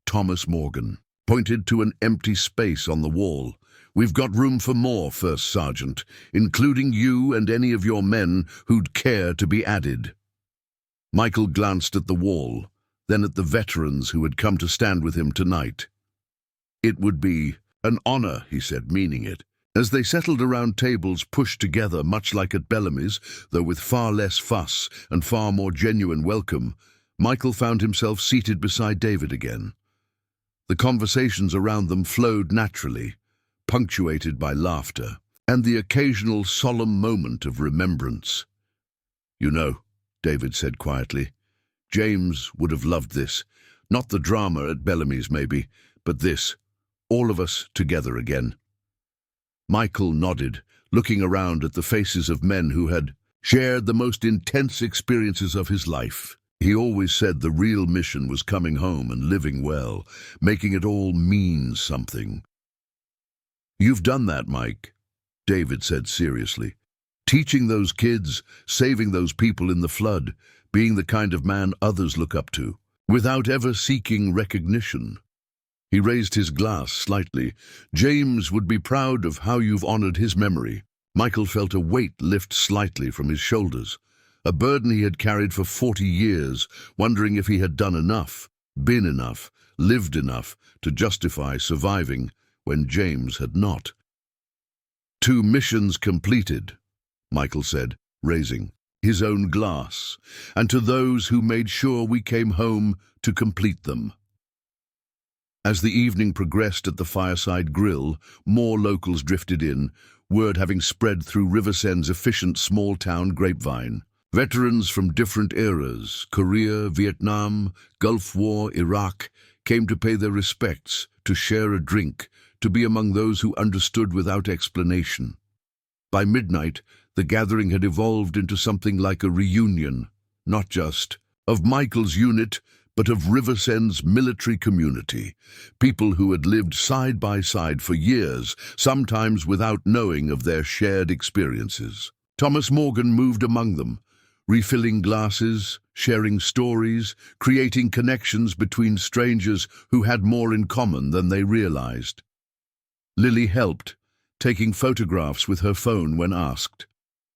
Thomas Morgan pointed to an empty space on the wall. "We've got room for more, First Sergeant, including you and any of your men who'd care to be added." Michael glanced at the wall, then at the veterans who had come to stand with him tonight. "It would be an honor," he said, meaning it. As they settled around tables pushed together much like at Bellamy's, though with far less fuss and far more genuine welcome, Michael found himself seated beside David again. The conversations around them flowed naturally, punctuated by laughter, and the occasional solemn moment of remembrance. "You know," David said quietly, "James would have loved this. Not the drama at Bellamy's, maybe, but this, all of us together again." Michael nodded, looking around at the faces of men who had shared the most intense experiences of his life. He always said the real mission was coming home and living well, making it all mean something. "You've done that, Mike," David said seriously. "Teaching those kids, saving those people in the flood, being the kind of man others look up to, without ever seeking recognition." He raised his glass slightly. "James would be proud of how you've honored his memory." Michael felt a weight lift slightly from his shoulders, a burden he had carried for 40 years, wondering if he had done enough, been enough, lived enough to justify surviving when James had not. "2 missions completed," Michael said, raising his own glass, "and to those who made sure we came home to complete them." As the evening progressed at the fireside grill, more locals drifted in, word having spread through Riversend's efficient small-town grapevine. Veterans from different eras, Korea, Vietnam, Gulf War, Iraq, came to pay their respects, to share a drink, to be among those who understood without explanation. By midnight, the gathering had evolved into something like a reunion, not just of Michael's unit, but of Riversend's military community, people who had lived side by side for years, sometimes without knowing of their shared experiences. Thomas Morgan moved among them, refilling glasses, sharing stories, creating connections between strangers who had more in common than they realized. Lily helped, taking photographs with her phone when asked,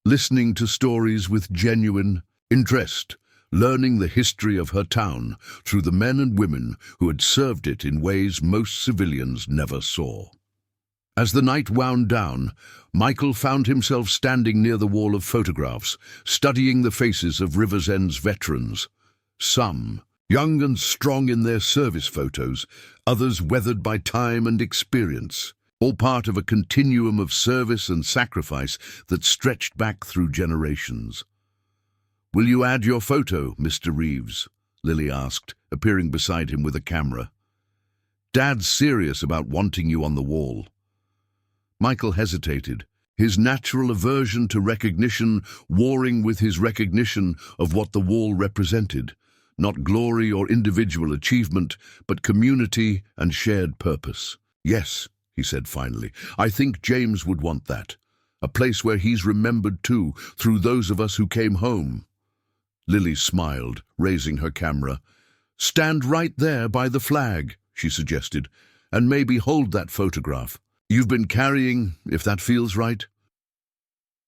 listening to stories with genuine interest, learning the history of her town through the men and women who had served it in ways most civilians never saw. As the night wound down, Michael found himself standing near the wall of photographs, studying the faces of Riversend's veterans. Some, young and strong in their service photos, others weathered by time and experience, all part of a continuum of service and sacrifice that stretched back through generations. "Will you add your photo, Mr. Reeves?" Lily asked, appearing beside him with a camera. "Dad's serious about wanting you on the wall." Michael hesitated, his natural aversion to recognition warring with his recognition of what the wall represented, not glory or individual achievement, but community and shared purpose. "Yes," he said finally, "I think James would want that. A place where he's remembered too, through those of us who came home. Lily smiled, raising her camera. Stand right there by the flag, she suggested, and maybe hold that photograph. You've been carrying, if that feels right.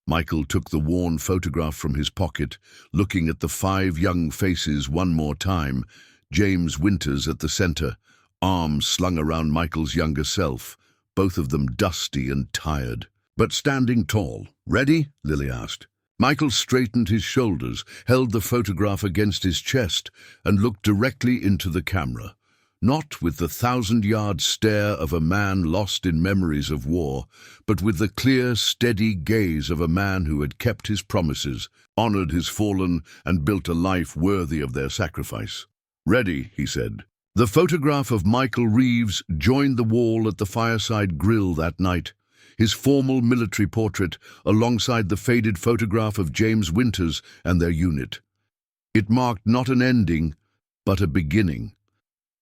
Michael took the worn photograph from his pocket, looking at the 5 young faces one more time. James Winters at the center, arms slung around Michael's younger self, both of them dusty and tired, but standing tall. Ready? Lily asked. Michael straightened his shoulders, held the photograph against his chest, and looked directly into the camera. Not with the 1,000-yard stare of a man lost in memories of war, but with the clear, steady gaze of a man who had kept his promises, honored his fallen, and built a life worthy of their sacrifice. Ready, he said. The photograph of Michael Reeves joined the wall at the fireside grill that night, his formal military portrait alongside the faded photograph of James Winters and their unit. It marked not an ending, but a beginning,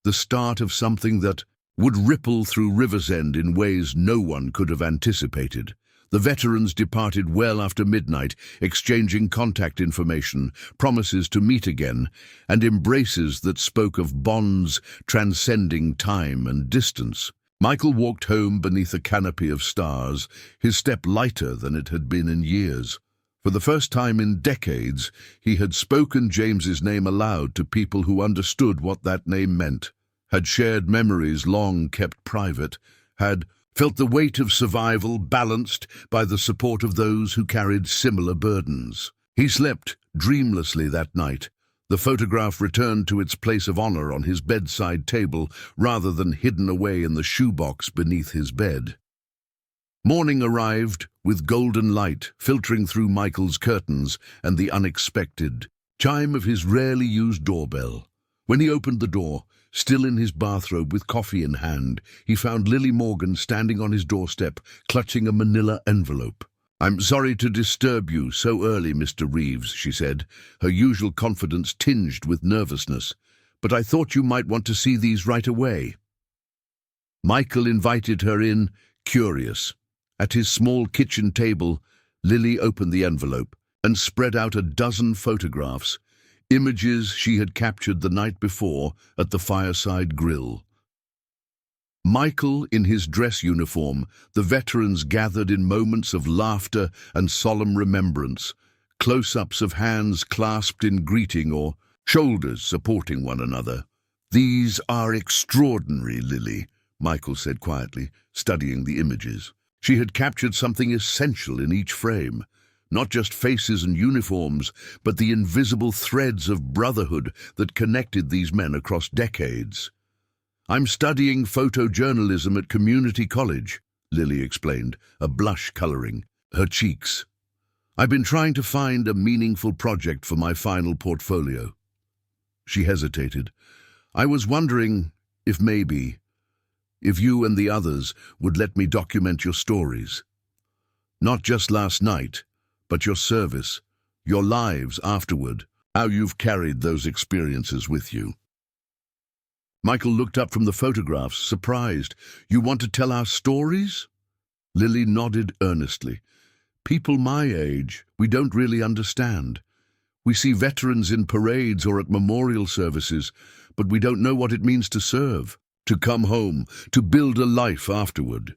the start of something that would ripple through Riversend in ways no one could have anticipated. The veterans departed well after midnight, exchanging contact information, promises to meet again, and embraces that spoke of bonds transcending time and distance. Michael walked home beneath a canopy of stars, his step lighter than it had been in years. For the first time in decades, he had spoken James's name aloud to people who understood what that name meant, had shared memories long kept private, had felt the weight of survival balanced by the support of those who carried similar burdens. He slept dreamlessly that night, the photograph returned to its place of honor on his bedside table rather than hidden away in the shoebox beneath his bed. Morning arrived, with golden light filtering through Michael's curtains and the unexpected chime of his rarely used doorbell. When he opened the door, still in his bathrobe with coffee in hand, he found Lily Morgan standing on his doorstep, clutching a manila envelope. "I'm sorry to disturb you so early, Mr. Reeves," she said, her usual confidence tinged with nervousness, "but I thought you might want to see these right away." Michael invited her in, curious. At his small kitchen table, Lily opened the envelope and spread out a dozen photographs, images she had captured the night before at the fireside grill. Michael in his dress uniform, the veterans gathered in moments of laughter and solemn remembrance, close-ups of hands clasped in greeting or shoulders supporting one another. "These are extraordinary, Lily," Michael said quietly, studying the images. She had captured something essential in each frame, not just faces and uniforms, but the invisible threads of brotherhood that connected these men across decades. "I'm studying photojournalism at community college," Lily explained, a blush coloring her cheeks. "I've been trying to find a meaningful project for my final portfolio." She hesitated. "I was wondering if you and the others would let me document your stories. Not just last night, but your service, your lives afterward, how you've carried those experiences with you." Michael looked up from the photographs, surprised. "You want to tell our stories?" Lily nodded earnestly. "People my age, we don't really understand. We see veterans in parades or at memorial services, but we don't know what it means to serve, to come home, to build a life afterward."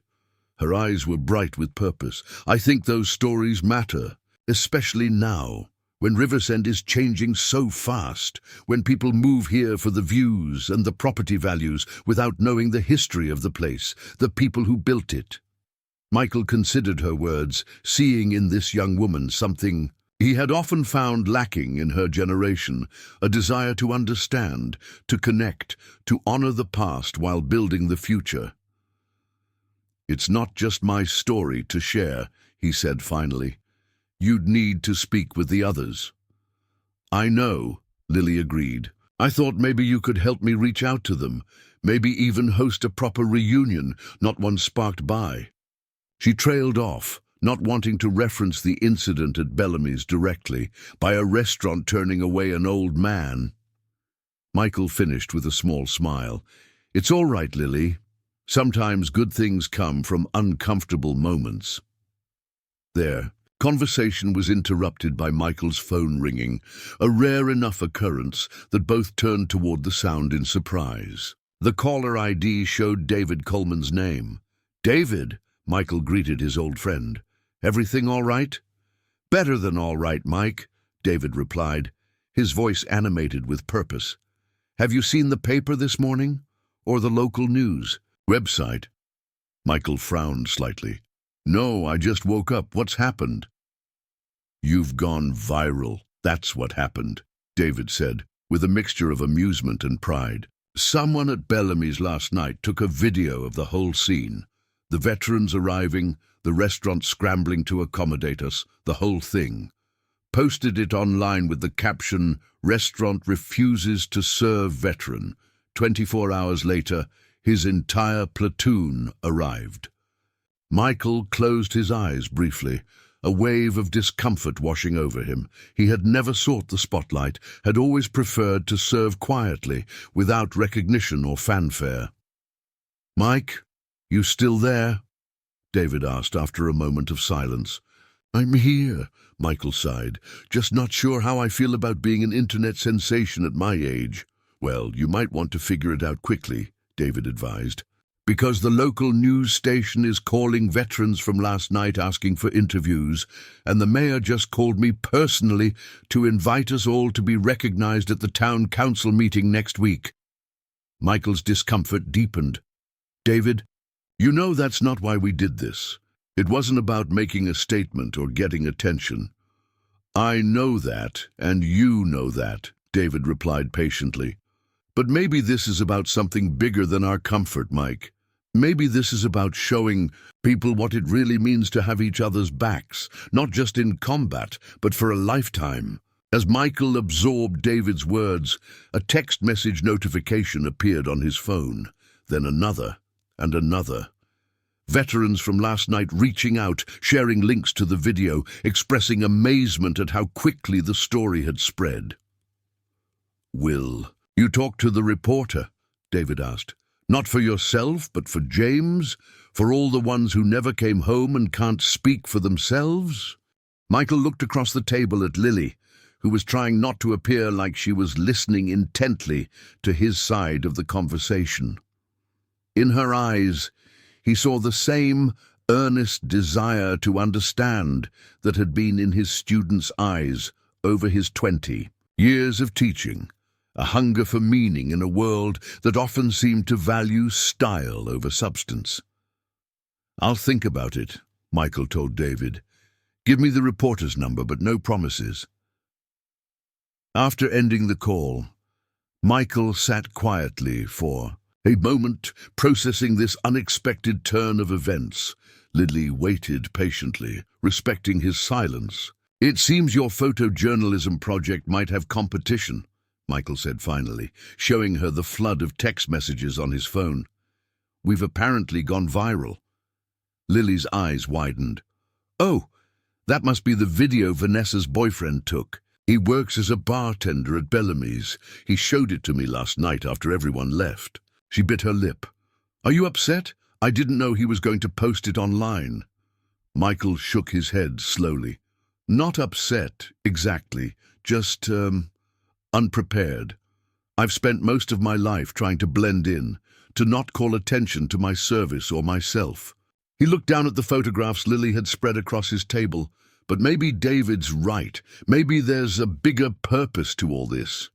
Her eyes were bright with purpose. "I think those stories matter, especially now, when Riversend is changing so fast, when people move here for the views and the property values without knowing the history of the place, the people who built it." Michael considered her words, seeing in this young woman something he had often found lacking in her generation, a desire to understand, to connect, to honor the past while building the future. "It's not just my story to share," he said finally. "You'd need to speak with the others." "I know," Lily agreed. "I thought maybe you could help me reach out to them, maybe even host a proper reunion, not one sparked by." She trailed off, not wanting to reference the incident at Bellamy's directly, by a restaurant turning away an old man. Michael finished with a small smile. "It's all right, Lily. Sometimes good things come from uncomfortable moments." Their conversation was interrupted by Michael's phone ringing, a rare enough occurrence that both turned toward the sound in surprise. The caller ID showed David Coleman's name. "David," Michael greeted his old friend. "Everything all right?" "Better than all right, Mike," David replied, his voice animated with purpose. "Have you seen the paper this morning? Or the local news website?" Michael frowned slightly. "No, I just woke up. What's happened?" "You've gone viral. That's what happened," David said, with a mixture of amusement and pride. "Someone at Bellamy's last night took a video of the whole scene. The veterans arriving, the restaurant scrambling to accommodate us, the whole thing. Posted it online with the caption, 'Restaurant refuses to serve veteran.' 24 hours later, his entire platoon arrived." Michael closed his eyes briefly, a wave of discomfort washing over him. He had never sought the spotlight, had always preferred to serve quietly, without recognition or fanfare. "Mike, you still there?" David asked after a moment of silence. "I'm here," Michael sighed, "just not sure how I feel about being an internet sensation at my age." "Well, you might want to figure it out quickly," David advised, "because the local news station is calling veterans from last night asking for interviews, and the mayor just called me personally to invite us all to be recognized at the town council meeting next week." Michael's discomfort deepened. "David, you know that's not why we did this. It wasn't about making a statement or getting attention." "I know that, and you know that," David replied patiently. "But maybe this is about something bigger than our comfort, Mike. Maybe this is about showing people what it really means to have each other's backs, not just in combat, but for a lifetime." As Michael absorbed David's words, a text message notification appeared on his phone, then another and another. Veterans from last night reaching out, sharing links to the video, expressing amazement at how quickly the story had spread. "Will you talk to the reporter?" David asked. "Not for yourself, but for James? For all the ones who never came home and can't speak for themselves?" Michael looked across the table at Lily, who was trying not to appear like she was listening intently to his side of the conversation. In her eyes, he saw the same earnest desire to understand that had been in his student's eyes over his 20 years of teaching, a hunger for meaning in a world that often seemed to value style over substance. "I'll think about it," Michael told David. "Give me the reporter's number, but no promises." After ending the call, Michael sat quietly for a moment, processing this unexpected turn of events. Lily waited patiently, respecting his silence. "It seems your photojournalism project might have competition," Michael said finally, showing her the flood of text messages on his phone. "We've apparently gone viral." Lily's eyes widened. "Oh, that must be the video Vanessa's boyfriend took. He works as a bartender at Bellamy's. He showed it to me last night after everyone left." She bit her lip. "Are you upset? I didn't know he was going to post it online." Michael shook his head slowly. "Not upset, exactly. Just, unprepared. I've spent most of my life trying to blend in, to not call attention to my service or myself." He looked down at the photographs Lily had spread across his table. "But maybe David's right. Maybe there's a bigger purpose to all this."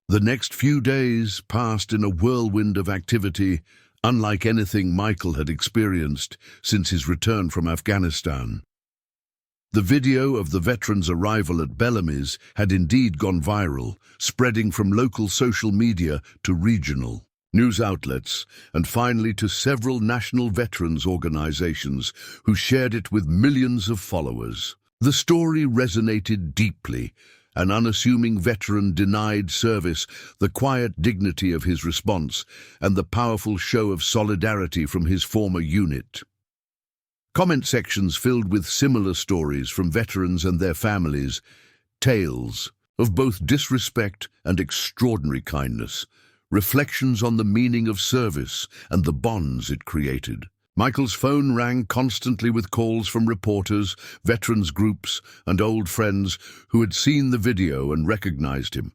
The next few days passed in a whirlwind of activity, unlike anything Michael had experienced since his return from Afghanistan. The video of the veterans' arrival at Bellamy's had indeed gone viral, spreading from local social media to regional news outlets, and finally to several national veterans organizations who shared it with millions of followers. The story resonated deeply. An unassuming veteran denied service, the quiet dignity of his response, and the powerful show of solidarity from his former unit. Comment sections filled with similar stories from veterans and their families, tales of both disrespect and extraordinary kindness, reflections on the meaning of service and the bonds it created. Michael's phone rang constantly with calls from reporters, veterans groups, and old friends who had seen the video and recognized him.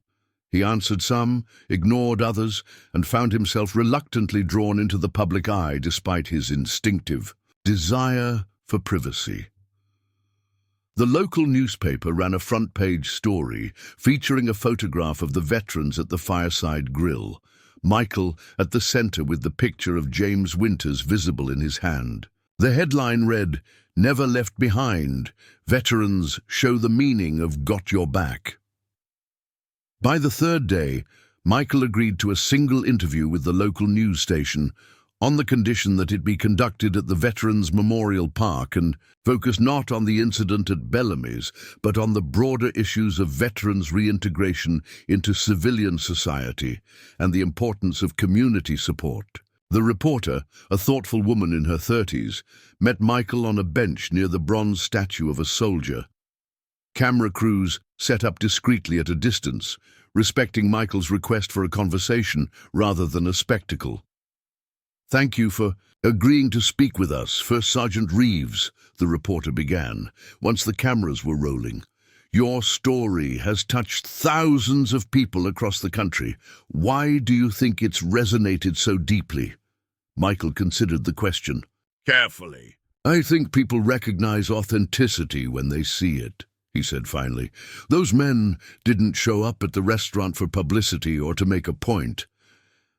He answered some, ignored others, and found himself reluctantly drawn into the public eye despite his instinctive desire for privacy. The local newspaper ran a front-page story featuring a photograph of the veterans at the fireside grill, Michael at the center with the picture of James Winters visible in his hand. The headline read, "Never Left Behind, Veterans Show the Meaning of Got Your Back." By the third day, Michael agreed to a single interview with the local news station on the condition that it be conducted at the Veterans Memorial Park and focus not on the incident at Bellamy's, but on the broader issues of veterans' reintegration into civilian society and the importance of community support. The reporter, a thoughtful woman in her 30s, met Michael on a bench near the bronze statue of a soldier. Camera crews set up discreetly at a distance, respecting Michael's request for a conversation rather than a spectacle. "Thank you for agreeing to speak with us, First Sergeant Reeves," the reporter began, once the cameras were rolling. "Your story has touched thousands of people across the country. Why do you think it's resonated so deeply?" Michael considered the question carefully. "I think people recognize authenticity when they see it," he said finally. "Those men didn't show up at the restaurant for publicity or to make a point.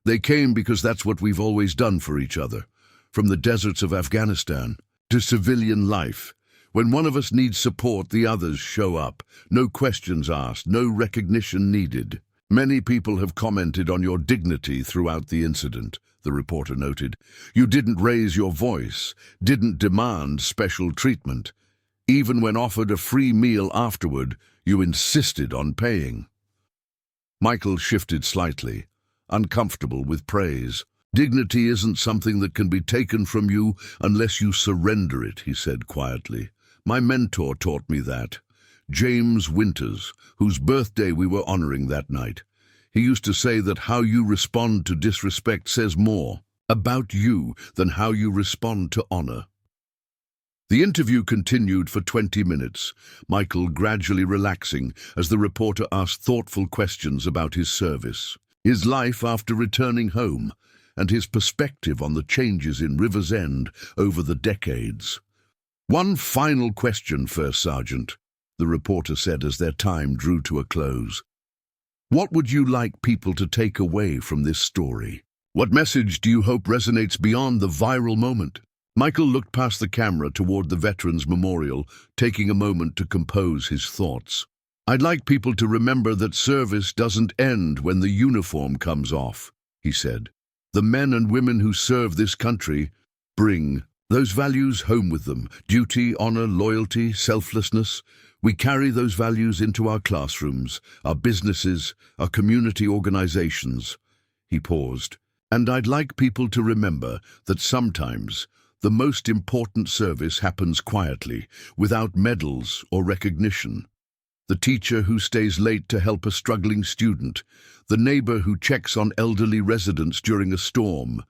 They came because that's what we've always done for each other, from the deserts of Afghanistan to civilian life. When one of us needs support, the others show up. No questions asked, no recognition needed. Many people have commented on your dignity throughout the incident," the reporter noted. "You didn't raise your voice, didn't demand special treatment. Even when offered a free meal afterward, you insisted on paying." Michael shifted slightly, uncomfortable with praise. "Dignity isn't something that can be taken from you unless you surrender it," he said quietly. "My mentor taught me that. James Winters, whose birthday we were honoring that night. He used to say that how you respond to disrespect says more about you than how you respond to honor." The interview continued for 20 minutes, Michael gradually relaxing as the reporter asked thoughtful questions about his service, his life after returning home, and his perspective on the changes in Riversend over the decades. "One final question, First Sergeant," the reporter said as their time drew to a close. "What would you like people to take away from this story? What message do you hope resonates beyond the viral moment?" Michael looked past the camera toward the Veterans Memorial, taking a moment to compose his thoughts. "I'd like people to remember that service doesn't end when the uniform comes off," he said. "The men and women who serve this country bring those values home with them: duty, honor, loyalty, selflessness. We carry those values into our classrooms, our businesses, our community organizations." He paused. "And I'd like people to remember that sometimes the most important service happens quietly, without medals or recognition. The teacher who stays late to help a struggling student, the neighbor who checks on elderly residents during a storm,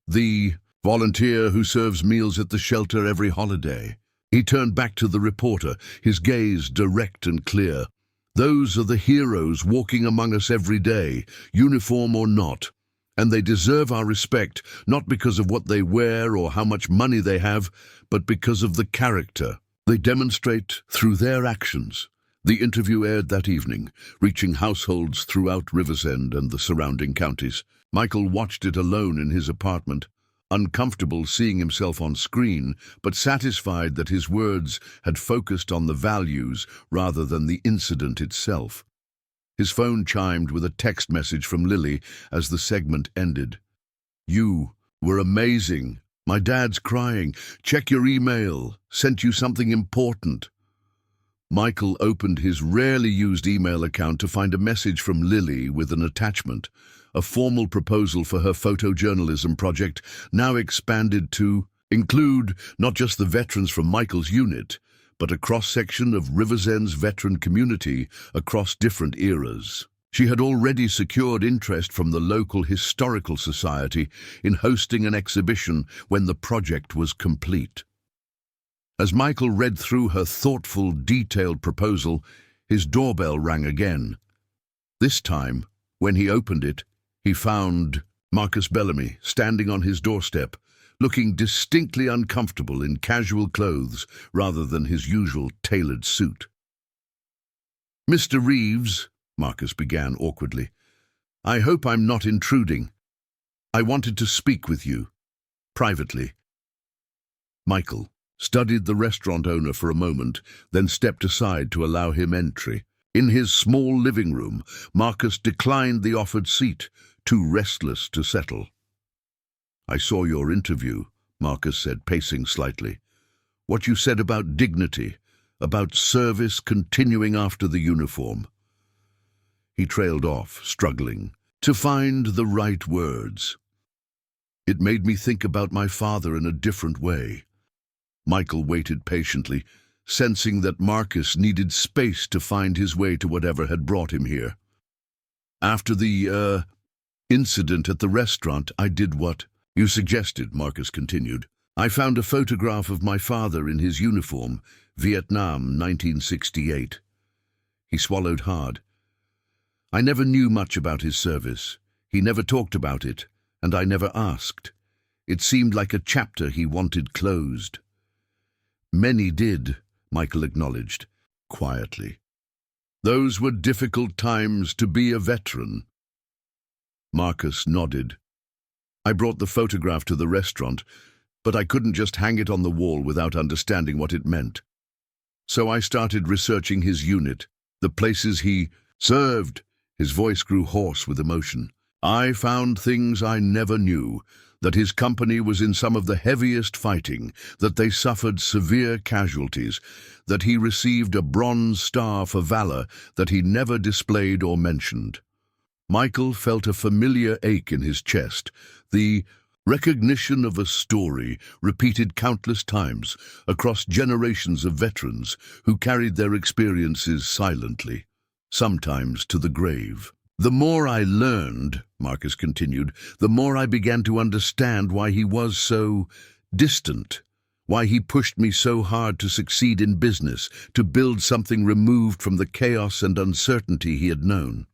the volunteer who serves meals at the shelter every holiday." He turned back to the reporter, his gaze direct and clear. "Those are the heroes walking among us every day, uniform or not. And they deserve our respect, not because of what they wear or how much money they have, but because of the character they demonstrate through their actions." The interview aired that evening, reaching households throughout Riversend and the surrounding counties. Michael watched it alone in his apartment, uncomfortable seeing himself on screen, but satisfied that his words had focused on the values rather than the incident itself. His phone chimed with a text message from Lily as the segment ended. "You were amazing. My dad's crying. Check your email. Sent you something important." Michael opened his rarely used email account to find a message from Lily with an attachment, a formal proposal for her photojournalism project, now expanded to include not just the veterans from Michael's unit, but a cross-section of Riversend's veteran community across different eras. She had already secured interest from the local historical society in hosting an exhibition when the project was complete. As Michael read through her thoughtful, detailed proposal, his doorbell rang again. This time, when he opened it, he found Marcus Bellamy standing on his doorstep, looking distinctly uncomfortable in casual clothes rather than his usual tailored suit. "Mr. Reeves," Marcus began awkwardly, "I hope I'm not intruding. I wanted to speak with you, privately." Michael studied the restaurant owner for a moment, then stepped aside to allow him entry. In his small living room, Marcus declined the offered seat, too restless to settle. "I saw your interview," Marcus said, pacing slightly. "What you said about dignity, about service continuing after the uniform." He trailed off, struggling to find the right words. "It made me think about my father in a different way." Michael waited patiently, sensing that Marcus needed space to find his way to whatever had brought him here. "After the, incident at the restaurant, I did what you suggested," Marcus continued. "I found a photograph of my father in his uniform, Vietnam, 1968. He swallowed hard. I never knew much about his service. He never talked about it, and I never asked. It seemed like a chapter he wanted closed." "Many did," Michael acknowledged, quietly. "Those were difficult times to be a veteran." Marcus nodded. "I brought the photograph to the restaurant, but I couldn't just hang it on the wall without understanding what it meant. So I started researching his unit, the places he served." His voice grew hoarse with emotion. "I found things I never knew, that his company was in some of the heaviest fighting, that they suffered severe casualties, that he received a Bronze Star for valor that he never displayed or mentioned." Michael felt a familiar ache in his chest, the recognition of a story repeated countless times across generations of veterans who carried their experiences silently, sometimes to the grave. "The more I learned," Marcus continued, "the more I began to understand why he was so distant, why he pushed me so hard to succeed in business, to build something removed from the chaos and uncertainty he had known."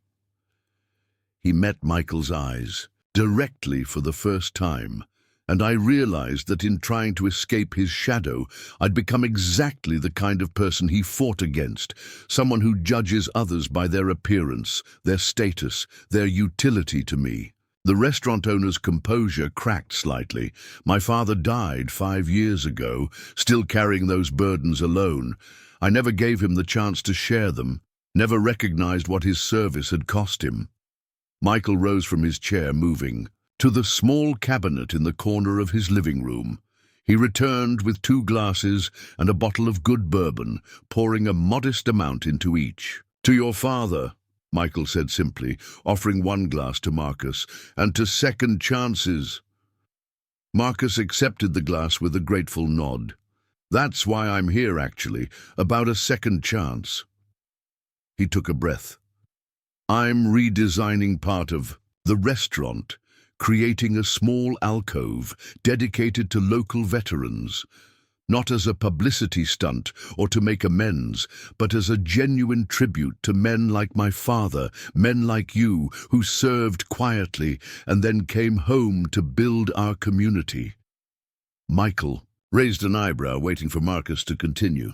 He met Michael's eyes, directly for the first time, and I realized that in trying to escape his shadow, I'd become exactly the kind of person he fought against, someone who judges others by their appearance, their status, their utility to me. The restaurant owner's composure cracked slightly. "My father died 5 years ago, still carrying those burdens alone. I never gave him the chance to share them, never recognized what his service had cost him." Michael rose from his chair, moving to the small cabinet in the corner of his living room. He returned with 2 glasses and a bottle of good bourbon, pouring a modest amount into each. "To your father," Michael said simply, offering 1 glass to Marcus, "and to second chances." Marcus accepted the glass with a grateful nod. "That's why I'm here, actually, about a second chance." He took a breath. "I'm redesigning part of the restaurant, creating a small alcove dedicated to local veterans, not as a publicity stunt or to make amends, but as a genuine tribute to men like my father, men like you, who served quietly and then came home to build our community." Michael raised an eyebrow, waiting for Marcus to continue.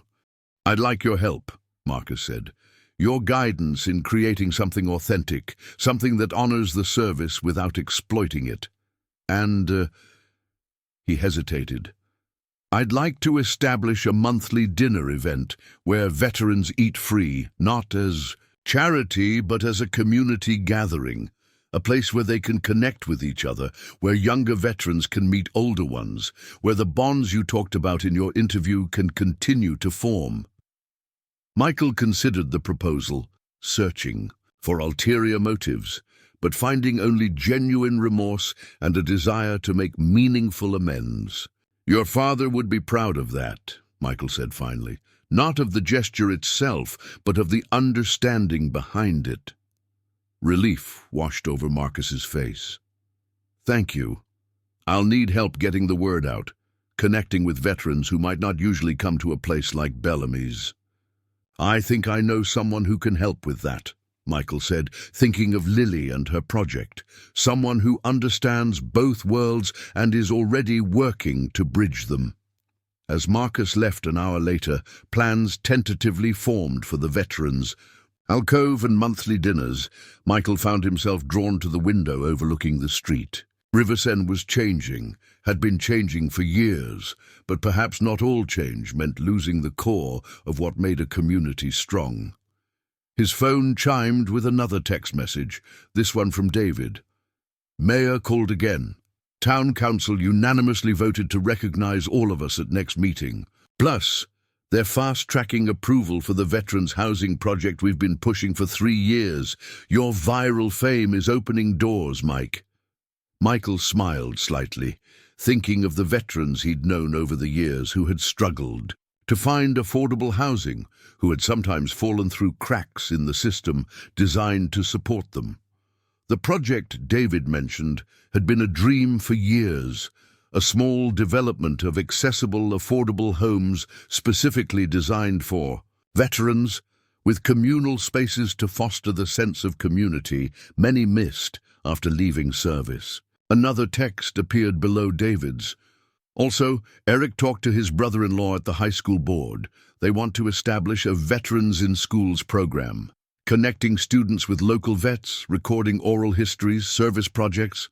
"I'd like your help," Marcus said. "Your guidance in creating something authentic, something that honors the service without exploiting it. And, he hesitated. "I'd like to establish a monthly dinner event where veterans eat free, not as charity, but as a community gathering. A place where they can connect with each other, where younger veterans can meet older ones, where the bonds you talked about in your interview can continue to form." Michael considered the proposal, searching for ulterior motives, but finding only genuine remorse and a desire to make meaningful amends. "Your father would be proud of that," Michael said finally. "Not of the gesture itself, but of the understanding behind it." Relief washed over Marcus's face. "Thank you. I'll need help getting the word out, connecting with veterans who might not usually come to a place like Bellamy's." "I think I know someone who can help with that," Michael said, thinking of Lily and her project. "Someone who understands both worlds and is already working to bridge them." As Marcus left an hour later, plans tentatively formed for the veterans. Alcove and monthly dinners, Michael found himself drawn to the window overlooking the street. Riversend was changing, had been changing for years, but perhaps not all change meant losing the core of what made a community strong. His phone chimed with another text message, this one from David. "Mayor called again. Town council unanimously voted to recognize all of us at next meeting. Plus, they're fast-tracking approval for the veterans housing project we've been pushing for 3 years. Your viral fame is opening doors, Mike." Michael smiled slightly, thinking of the veterans he'd known over the years who had struggled to find affordable housing, who had sometimes fallen through cracks in the system designed to support them. The project David mentioned had been a dream for years, a small development of accessible, affordable homes specifically designed for veterans, with communal spaces to foster the sense of community many missed after leaving service. Another text appeared below David's. Also, Eric talked to his brother-in-law at the high school board. They want to establish a Veterans in Schools program, connecting students with local vets, recording oral histories, service projects.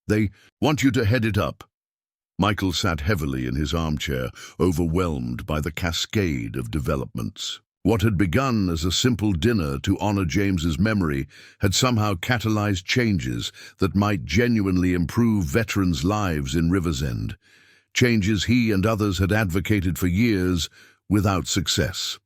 They want you to head it up. Michael sat heavily in his armchair, overwhelmed by the cascade of developments. What had begun as a simple dinner to honor James's memory had somehow catalyzed changes that might genuinely improve veterans' lives in Riversend. Changes he and others had advocated for years without success.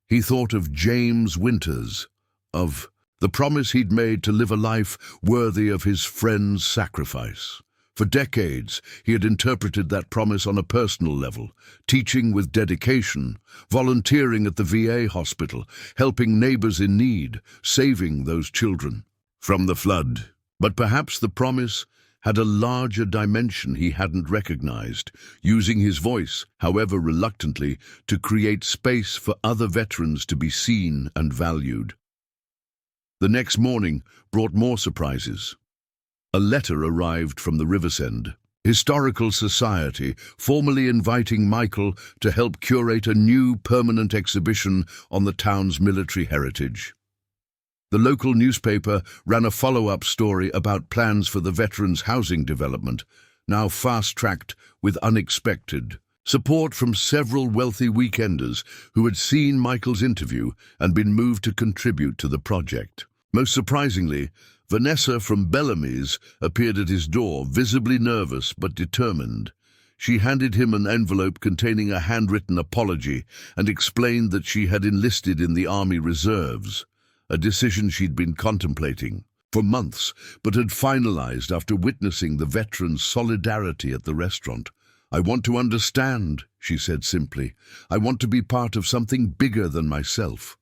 He thought of James Winters, of the promise he'd made to live a life worthy of his friend's sacrifice. For decades, he had interpreted that promise on a personal level, teaching with dedication, volunteering at the VA hospital, helping neighbors in need, saving those children from the flood. But perhaps the promise had a larger dimension he hadn't recognized, using his voice, however reluctantly, to create space for other veterans to be seen and valued. The next morning brought more surprises. A letter arrived from the Riversend Historical Society, formally inviting Michael to help curate a new permanent exhibition on the town's military heritage. The local newspaper ran a follow-up story about plans for the veterans' housing development, now fast-tracked with unexpected support from several wealthy weekenders who had seen Michael's interview and been moved to contribute to the project. Most surprisingly, Vanessa from Bellamy's appeared at his door, visibly nervous but determined. She handed him an envelope containing a handwritten apology and explained that she had enlisted in the Army Reserves, a decision she'd been contemplating for months, but had finalized after witnessing the veterans' solidarity at the restaurant. "I want to understand," she said simply. "I want to be part of something bigger than myself."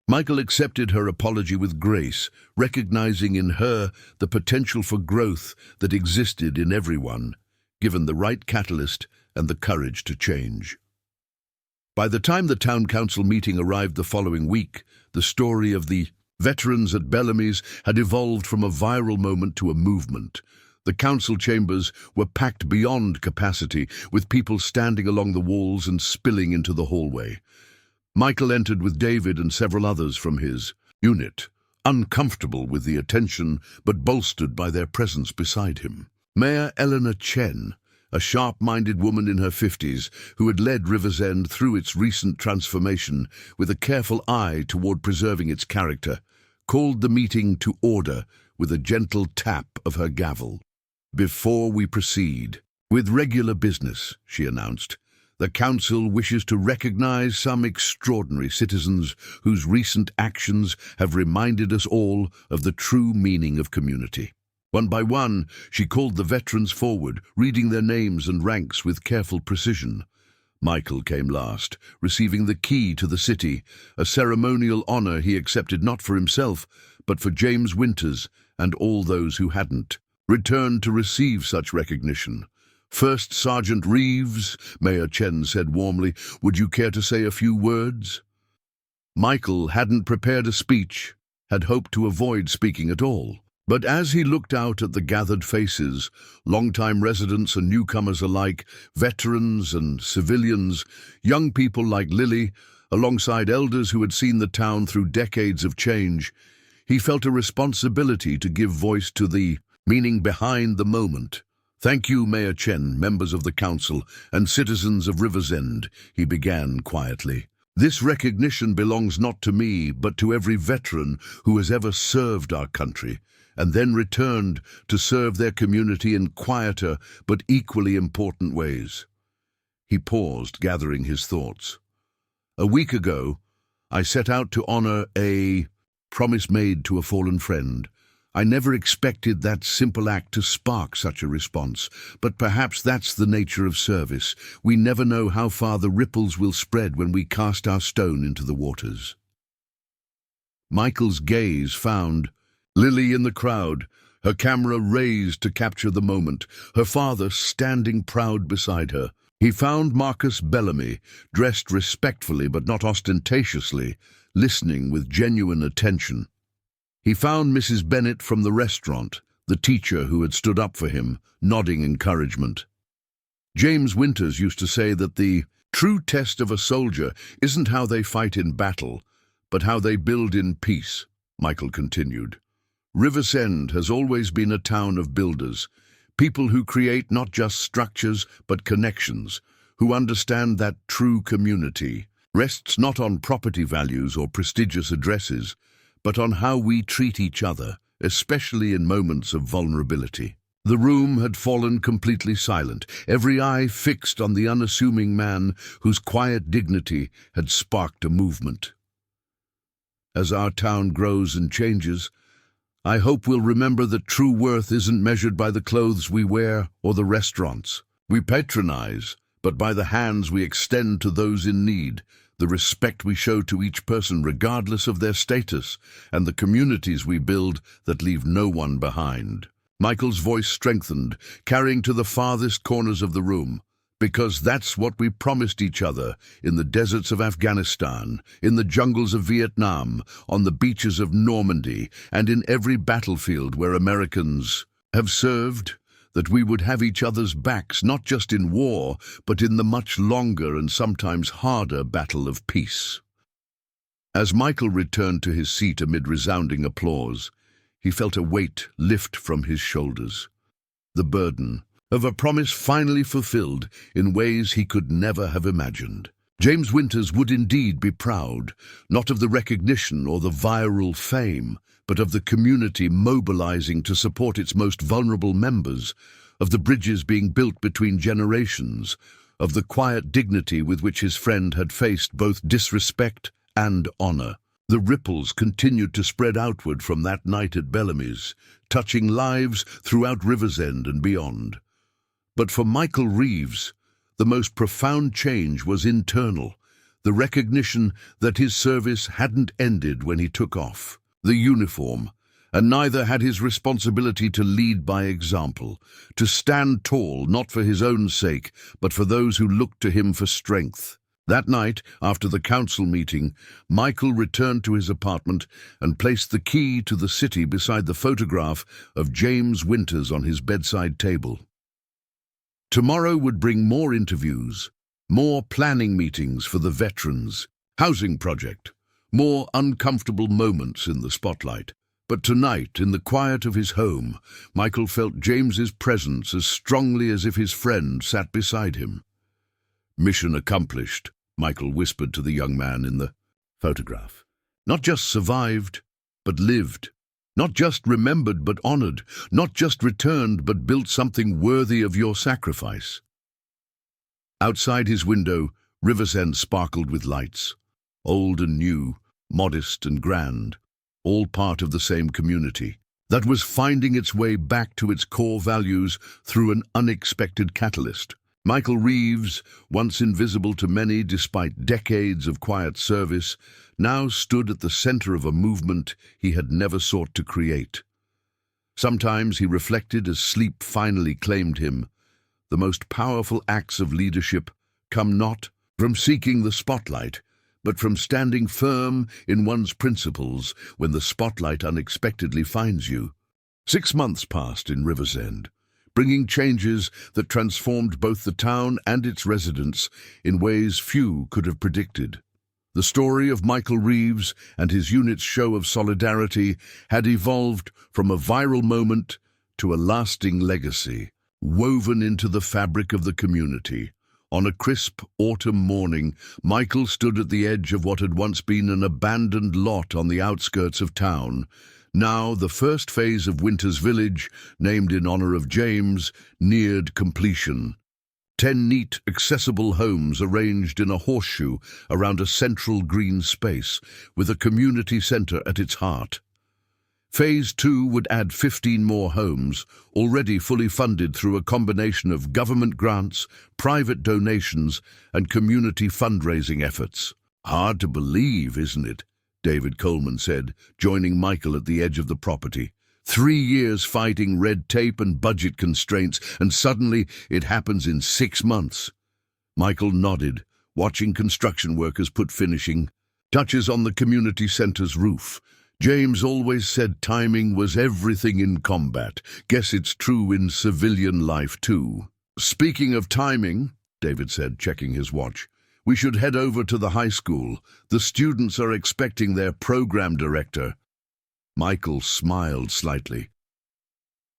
Michael accepted her apology with grace, recognizing in her the potential for growth that existed in everyone, given the right catalyst and the courage to change. By the time the town council meeting arrived the following week, the story of the veterans at Bellamy's had evolved from a viral moment to a movement. The council chambers were packed beyond capacity, with people standing along the walls and spilling into the hallway. Michael entered with David and several others from his unit, uncomfortable with the attention but bolstered by their presence beside him. Mayor Eleanor Chen, a sharp-minded woman in her 50s who had led Riversend through its recent transformation with a careful eye toward preserving its character, called the meeting to order with a gentle tap of her gavel. "Before we proceed with regular business," she announced, "the Council wishes to recognize some extraordinary citizens whose recent actions have reminded us all of the true meaning of community." One by one, she called the veterans forward, reading their names and ranks with careful precision. Michael came last, receiving the key to the city, a ceremonial honor he accepted not for himself, but for James Winters and all those who hadn't returned to receive such recognition. First Sergeant Reeves, Mayor Chen said warmly, "Would you care to say a few words?" Michael hadn't prepared a speech, had hoped to avoid speaking at all. But as he looked out at the gathered faces, long-time residents and newcomers alike, veterans and civilians, young people like Lily, alongside elders who had seen the town through decades of change, he felt a responsibility to give voice to the meaning behind the moment. "Thank you, Mayor Chen, members of the council, and citizens of Riversend," he began quietly. "This recognition belongs not to me, but to every veteran who has ever served our country, and then returned to serve their community in quieter but equally important ways." He paused, gathering his thoughts. "A week ago, I set out to honor a promise made to a fallen friend. I never expected that simple act to spark such a response, but perhaps that's the nature of service. We never know how far the ripples will spread when we cast our stone into the waters." Michael's gaze found Lily in the crowd, her camera raised to capture the moment, her father standing proud beside her. He found Marcus Bellamy, dressed respectfully but not ostentatiously, listening with genuine attention. He found Mrs. Bennett from the restaurant, the teacher who had stood up for him, nodding encouragement. James Winters used to say that the true test of a soldier isn't how they fight in battle, but how they build in peace, Michael continued. Riversend has always been a town of builders, people who create not just structures but connections, who understand that true community rests not on property values or prestigious addresses, but on how we treat each other, especially in moments of vulnerability. The room had fallen completely silent, every eye fixed on the unassuming man whose quiet dignity had sparked a movement. As our town grows and changes, I hope we'll remember that true worth isn't measured by the clothes we wear or the restaurants we patronize, but by the hands we extend to those in need, the respect we show to each person regardless of their status, and the communities we build that leave no one behind. Michael's voice strengthened, carrying to the farthest corners of the room. Because that's what we promised each other in the deserts of Afghanistan, in the jungles of Vietnam, on the beaches of Normandy, and in every battlefield where Americans have served, that we would have each other's backs not just in war, but in the much longer and sometimes harder battle of peace. As Michael returned to his seat amid resounding applause, he felt a weight lift from his shoulders. The burden of a promise finally fulfilled in ways he could never have imagined. James Winters would indeed be proud, not of the recognition or the viral fame, but of the community mobilizing to support its most vulnerable members, of the bridges being built between generations, of the quiet dignity with which his friend had faced both disrespect and honor. The ripples continued to spread outward from that night at Bellamy's, touching lives throughout Riversend and beyond. But for Michael Reeves, the most profound change was internal, the recognition that his service hadn't ended when he took off the uniform, and neither had his responsibility to lead by example, to stand tall not for his own sake, but for those who looked to him for strength. That night, after the council meeting, Michael returned to his apartment and placed the key to the city beside the photograph of James Winters on his bedside table. Tomorrow would bring more interviews, more planning meetings for the veterans, housing project, more uncomfortable moments in the spotlight. But tonight, in the quiet of his home, Michael felt James's presence as strongly as if his friend sat beside him. "Mission accomplished," Michael whispered to the young man in the photograph. "Not just survived, but lived. Not just remembered but honored, not just returned but built something worthy of your sacrifice." Outside his window, Riversend sparkled with lights. Old and new, modest and grand, all part of the same community that was finding its way back to its core values through an unexpected catalyst. Michael Reeves, once invisible to many despite decades of quiet service, now stood at the center of a movement he had never sought to create. Sometimes he reflected as sleep finally claimed him. The most powerful acts of leadership come not from seeking the spotlight, but from standing firm in one's principles when the spotlight unexpectedly finds you. 6 months passed in Riversend, bringing changes that transformed both the town and its residents in ways few could have predicted. The story of Michael Reeves and his unit's show of solidarity had evolved from a viral moment to a lasting legacy, woven into the fabric of the community. On a crisp autumn morning, Michael stood at the edge of what had once been an abandoned lot on the outskirts of town. Now, the first phase of Winter's Village, named in honor of James, neared completion. 10 neat, accessible homes arranged in a horseshoe around a central green space, with a community center at its heart. Phase 2 would add 15 more homes, already fully funded through a combination of government grants, private donations, and community fundraising efforts. "Hard to believe, isn't it?" David Coleman said, joining Michael at the edge of the property. 3 years fighting red tape and budget constraints, and suddenly it happens in 6 months. Michael nodded, watching construction workers put finishing touches on the community center's roof. James always said timing was everything in combat. Guess it's true in civilian life too. "Speaking of timing," David said, checking his watch, "we should head over to the high school. The students are expecting their program director." Michael smiled slightly.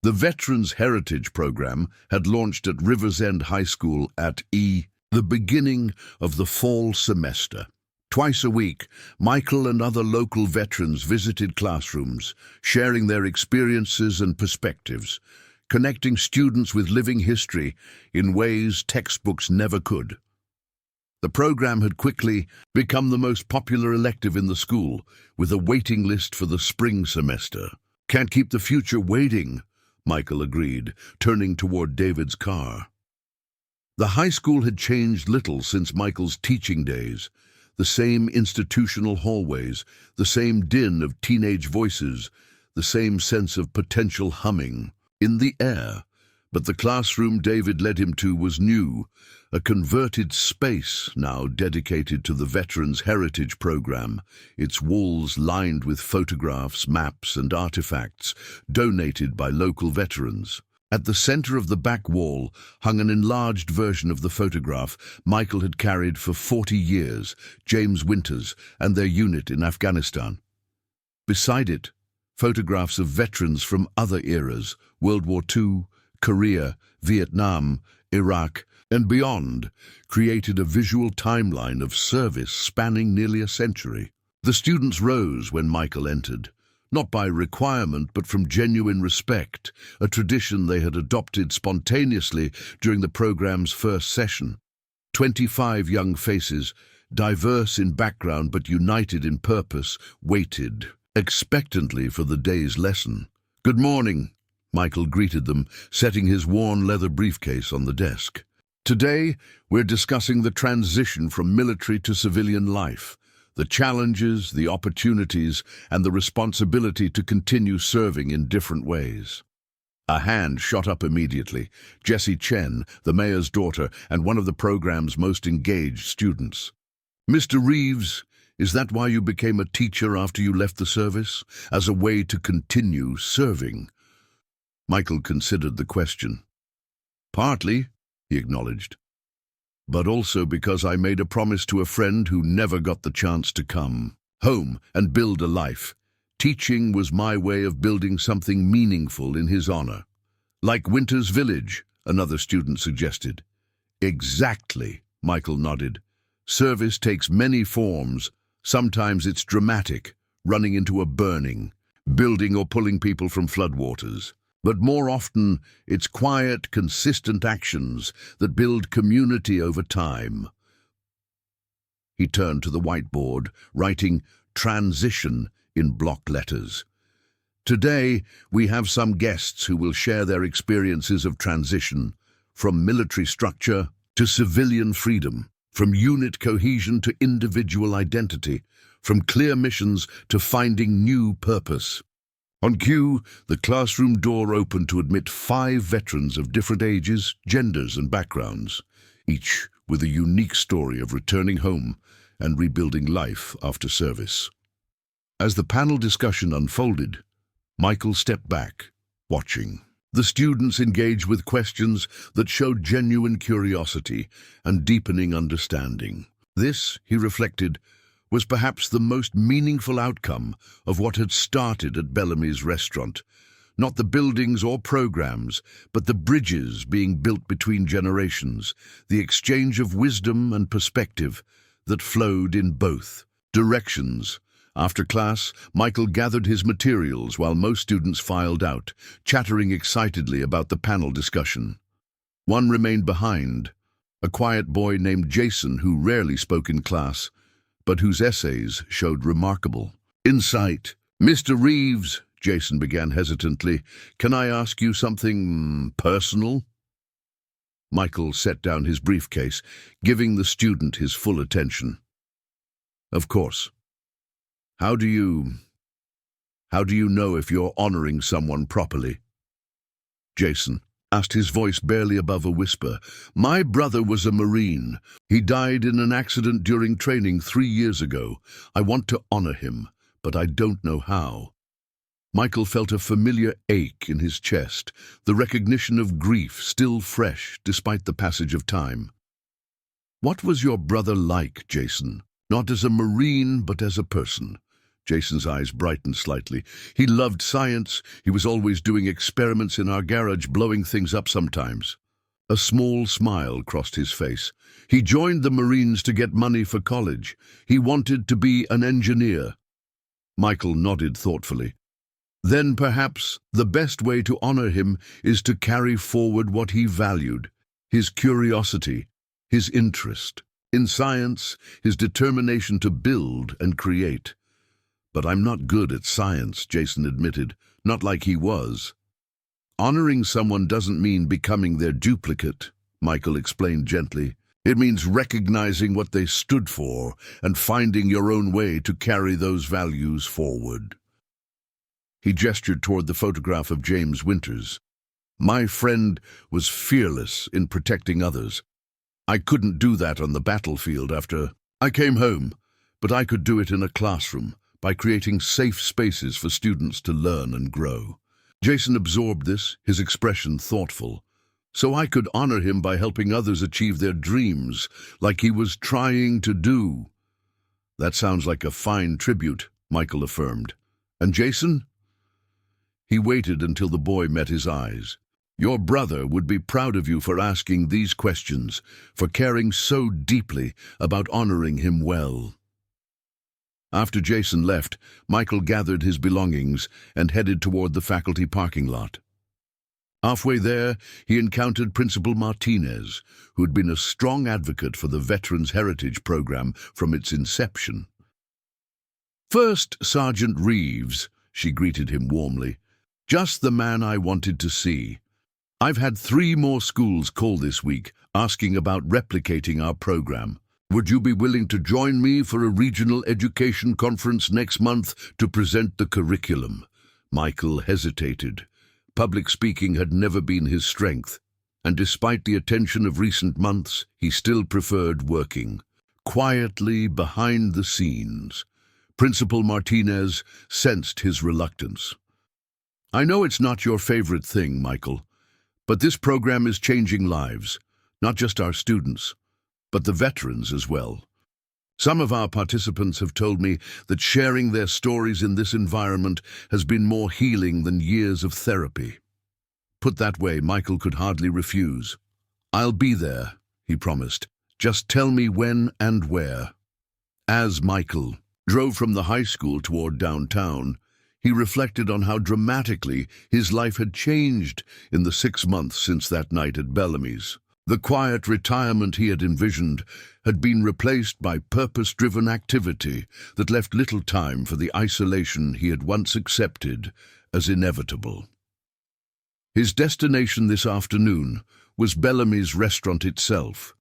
The Veterans Heritage Program had launched at Riversend High School at the beginning of the fall semester. Twice a week, Michael and other local veterans visited classrooms, sharing their experiences and perspectives, connecting students with living history in ways textbooks never could. The program had quickly become the most popular elective in the school, with a waiting list for the spring semester. "Can't keep the future waiting," Michael agreed, turning toward David's car. The high school had changed little since Michael's teaching days. The same institutional hallways, the same din of teenage voices, the same sense of potential humming in the air. But the classroom David led him to was new, a converted space now dedicated to the Veterans Heritage Program, its walls lined with photographs, maps, and artifacts donated by local veterans. At the center of the back wall hung an enlarged version of the photograph Michael had carried for 40 years, James Winter's and their unit in Afghanistan. Beside it, photographs of veterans from other eras, World War II, Korea, Vietnam, Iraq, and beyond, created a visual timeline of service spanning nearly a century. The students rose when Michael entered, not by requirement but from genuine respect, a tradition they had adopted spontaneously during the program's first session. 25 young faces, diverse in background but united in purpose, waited expectantly for the day's lesson. "Good morning," Michael greeted them, setting his worn leather briefcase on the desk. "Today, we're discussing the transition from military to civilian life, the challenges, the opportunities, and the responsibility to continue serving in different ways." A hand shot up immediately. Jessie Chen, the mayor's daughter and one of the program's most engaged students. "Mr. Reeves, is that why you became a teacher after you left the service? As a way to continue serving?" Michael considered the question. "Partly," he acknowledged, "but also because I made a promise to a friend who never got the chance to come home and build a life. Teaching was my way of building something meaningful in his honor." "Like Winter's Village," another student suggested. "Exactly," Michael nodded. "Service takes many forms. Sometimes it's dramatic, running into a burning, building or pulling people from floodwaters. But more often, it's quiet, consistent actions that build community over time." He turned to the whiteboard, writing "transition" in block letters. "Today, we have some guests who will share their experiences of transition, from military structure to civilian freedom, from unit cohesion to individual identity, from clear missions to finding new purpose. On cue, the classroom door opened to admit 5 veterans of different ages, genders, and backgrounds, each with a unique story of returning home and rebuilding life after service. As the panel discussion unfolded, Michael stepped back, watching. The students engaged with questions that showed genuine curiosity and deepening understanding. This, he reflected, was perhaps the most meaningful outcome of what had started at Bellamy's restaurant. Not the buildings or programs, but the bridges being built between generations, the exchange of wisdom and perspective that flowed in both directions. After class, Michael gathered his materials while most students filed out, chattering excitedly about the panel discussion. One remained behind, a quiet boy named Jason who rarely spoke in class, but whose essays showed remarkable insight. "Mr. Reeves," Jason began hesitantly, "can I ask you something personal?" Michael set down his briefcase, giving the student his full attention. "Of course. How do you know if you're honoring someone properly?" Jason asked, his voice barely above a whisper. "My brother was a Marine. He died in an accident during training 3 years ago. I want to honor him, but I don't know how." Michael felt a familiar ache in his chest, the recognition of grief still fresh despite the passage of time. "What was your brother like, Jason? Not as a Marine, but as a person?" Jason's eyes brightened slightly. "He loved science. He was always doing experiments in our garage, blowing things up sometimes." A small smile crossed his face. "He joined the Marines to get money for college. He wanted to be an engineer." Michael nodded thoughtfully. "Then perhaps the best way to honor him is to carry forward what he valued, his curiosity, his interest in science, his determination to build and create." "But I'm not good at science," Jason admitted, "not like he was." "Honoring someone doesn't mean becoming their duplicate," Michael explained gently. "It means recognizing what they stood for and finding your own way to carry those values forward." He gestured toward the photograph of James Winters. "My friend was fearless in protecting others. I couldn't do that on the battlefield after I came home, but I could do it in a classroom, by creating safe spaces for students to learn and grow." Jason absorbed this, his expression thoughtful. "So I could honor him by helping others achieve their dreams, like he was trying to do." "That sounds like a fine tribute," Michael affirmed. "And Jason?" He waited until the boy met his eyes. "Your brother would be proud of you for asking these questions, for caring so deeply about honoring him well." After Jason left, Michael gathered his belongings and headed toward the faculty parking lot. Halfway there, he encountered Principal Martinez, who had been a strong advocate for the Veterans Heritage Program from its inception. "First, Sergeant Reeves," she greeted him warmly. "Just the man I wanted to see. I've had 3 more schools call this week, asking about replicating our program. Would you be willing to join me for a regional education conference next month to present the curriculum?" Michael hesitated. Public speaking had never been his strength, and despite the attention of recent months, he still preferred working quietly behind the scenes. Principal Martinez sensed his reluctance. "I know it's not your favorite thing, Michael, but this program is changing lives, not just our students, but the veterans as well. Some of our participants have told me that sharing their stories in this environment has been more healing than years of therapy." Put that way, Michael could hardly refuse. "I'll be there," he promised. "Just tell me when and where." As Michael drove from the high school toward downtown, he reflected on how dramatically his life had changed in the 6 months since that night at Bellamy's. The quiet retirement he had envisioned had been replaced by purpose-driven activity that left little time for the isolation he had once accepted as inevitable. His destination this afternoon was Bellamy's restaurant itself.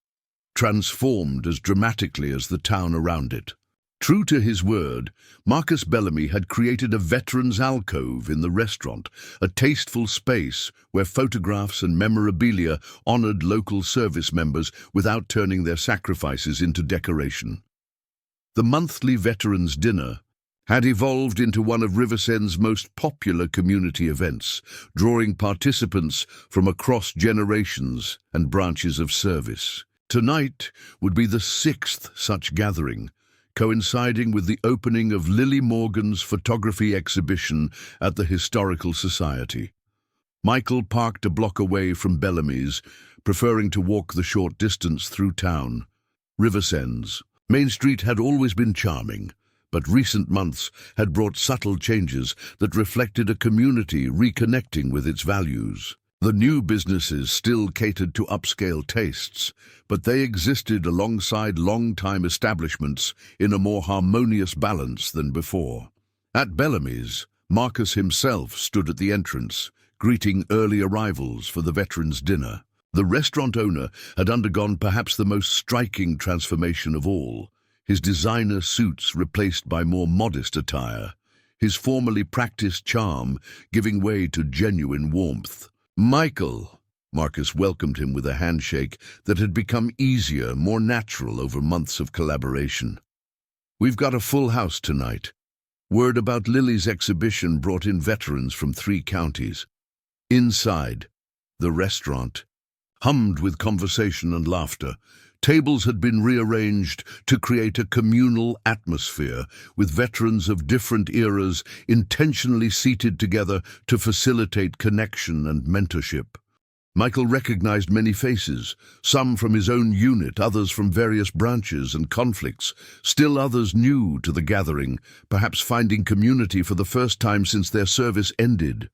transformed as dramatically as the town around it. True to his word, Marcus Bellamy had created a veteran's alcove in the restaurant, a tasteful space where photographs and memorabilia honored local service members without turning their sacrifices into decoration. The monthly Veterans Dinner had evolved into one of Riversend's most popular community events, drawing participants from across generations and branches of service. Tonight would be the 6th such gathering, coinciding with the opening of Lily Morgan's photography exhibition at the Historical Society. Michael parked a block away from Bellamy's, preferring to walk the short distance through town. Riversend's Main Street had always been charming, but recent months had brought subtle changes that reflected a community reconnecting with its values. The new businesses still catered to upscale tastes, but they existed alongside long-time establishments in a more harmonious balance than before. At Bellamy's, Marcus himself stood at the entrance, greeting early arrivals for the Veterans' Dinner. The restaurant owner had undergone perhaps the most striking transformation of all. His designer suits replaced by more modest attire, his formerly practiced charm giving way to genuine warmth. "Michael," Marcus welcomed him with a handshake that had become easier, more natural over months of collaboration. "We've got a full house tonight. Word about Lily's exhibition brought in veterans from 3 counties. Inside, the restaurant hummed with conversation and laughter. Tables had been rearranged to create a communal atmosphere, with veterans of different eras intentionally seated together to facilitate connection and mentorship. Michael recognized many faces, some from his own unit, others from various branches and conflicts, still others new to the gathering, perhaps finding community for the first time since their service ended.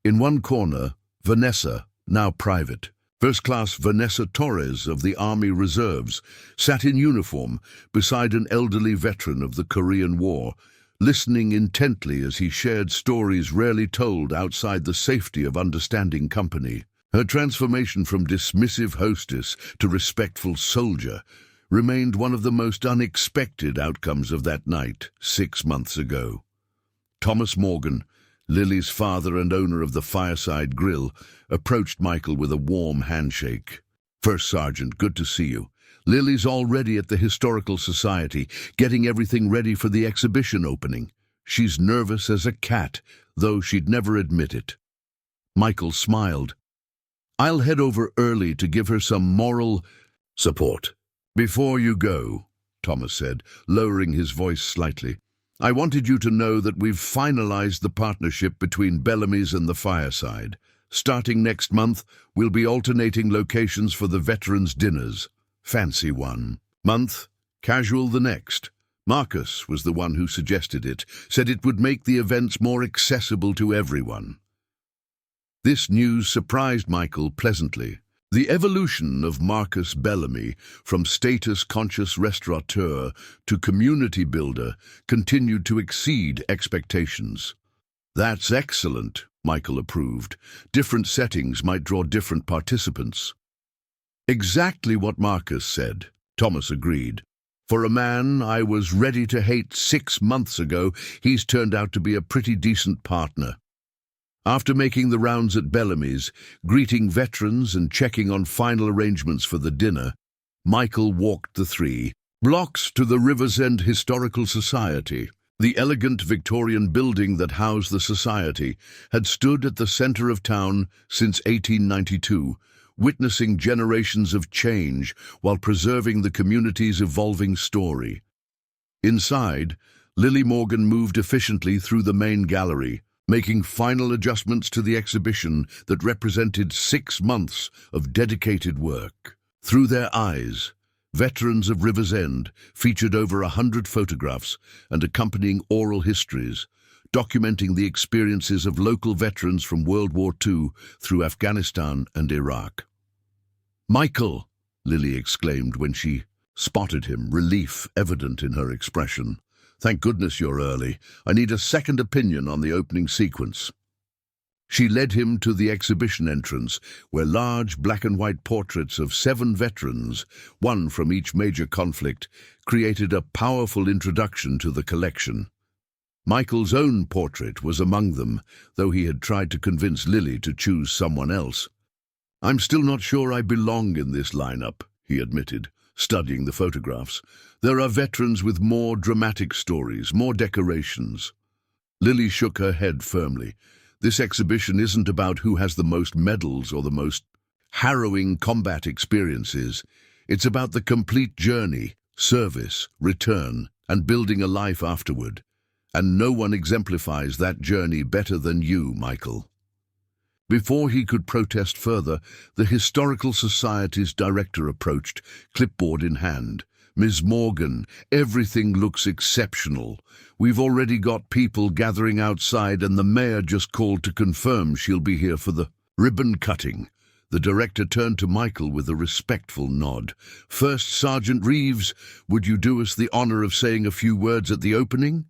In one corner, Vanessa, now private, First-class Vanessa Torres of the Army Reserves, sat in uniform beside an elderly veteran of the Korean War, listening intently as he shared stories rarely told outside the safety of understanding company. Her transformation from dismissive hostess to respectful soldier remained one of the most unexpected outcomes of that night 6 months ago. Thomas Morgan, Lily's father and owner of the Fireside Grill, approached Michael with a warm handshake. "First Sergeant, good to see you. Lily's already at the Historical Society, getting everything ready for the exhibition opening. She's nervous as a cat, though she'd never admit it." Michael smiled. "I'll head over early to give her some moral support." "Before you go," Thomas said, lowering his voice slightly, "I wanted you to know that we've finalized the partnership between Bellamy's and the Fireside. Starting next month, we'll be alternating locations for the Veterans' Dinners. Fancy one month, casual the next. Marcus was the one who suggested it, said it would make the events more accessible to everyone." This news surprised Michael pleasantly. The evolution of Marcus Bellamy from status-conscious restaurateur to community builder continued to exceed expectations. "That's excellent," Michael approved. "Different settings might draw different participants." "Exactly what Marcus said," Thomas agreed. "For a man I was ready to hate 6 months ago, he's turned out to be a pretty decent partner." After making the rounds at Bellamy's, greeting veterans and checking on final arrangements for the dinner, Michael walked the 3 blocks to the Riversend Historical Society. The elegant Victorian building that housed the society had stood at the center of town since 1892, witnessing generations of change while preserving the community's evolving story. Inside, Lily Morgan moved efficiently through the main gallery, making final adjustments to the exhibition that represented 6 months of dedicated work. Through their eyes, veterans of Riversend featured over 100 photographs and accompanying oral histories, documenting the experiences of local veterans from World War II through Afghanistan and Iraq. "Michael!" Lily exclaimed when she spotted him, relief evident in her expression. "Thank goodness you're early. I need a second opinion on the opening sequence." She led him to the exhibition entrance, where large black and white portraits of 7 veterans, one from each major conflict, created a powerful introduction to the collection. Michael's own portrait was among them, though he had tried to convince Lily to choose someone else. "I'm still not sure I belong in this lineup," he admitted, studying the photographs. "There are veterans with more dramatic stories, more decorations." Lily shook her head firmly. "This exhibition isn't about who has the most medals or the most harrowing combat experiences. It's about the complete journey, service, return, and building a life afterward. And no one exemplifies that journey better than you, Michael." Before he could protest further, the Historical Society's director approached, clipboard in hand. "Ms. Morgan, everything looks exceptional. We've already got people gathering outside, and the mayor just called to confirm she'll be here for the ribbon cutting." The director turned to Michael with a respectful nod. "First Sergeant Reeves, would you do us the honor of saying a few words at the opening?"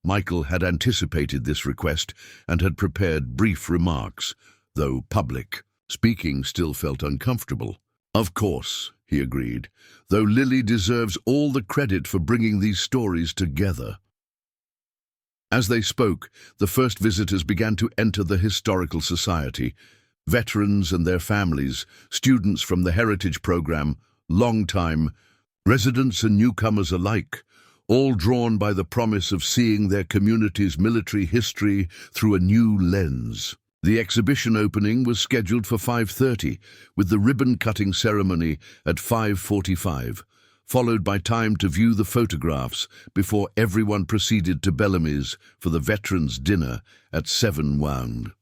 Michael had anticipated this request and had prepared brief remarks, though public speaking still felt uncomfortable. "Of course," he agreed, "though Lily deserves all the credit for bringing these stories together." As they spoke, the first visitors began to enter the Historical Society. Veterans and their families, students from the Heritage Program, long-time residents and newcomers alike, all drawn by the promise of seeing their community's military history through a new lens. The exhibition opening was scheduled for 5:30, with the ribbon-cutting ceremony at 5:45, followed by time to view the photographs before everyone proceeded to Bellamy's for the Veterans' Dinner at 7:00.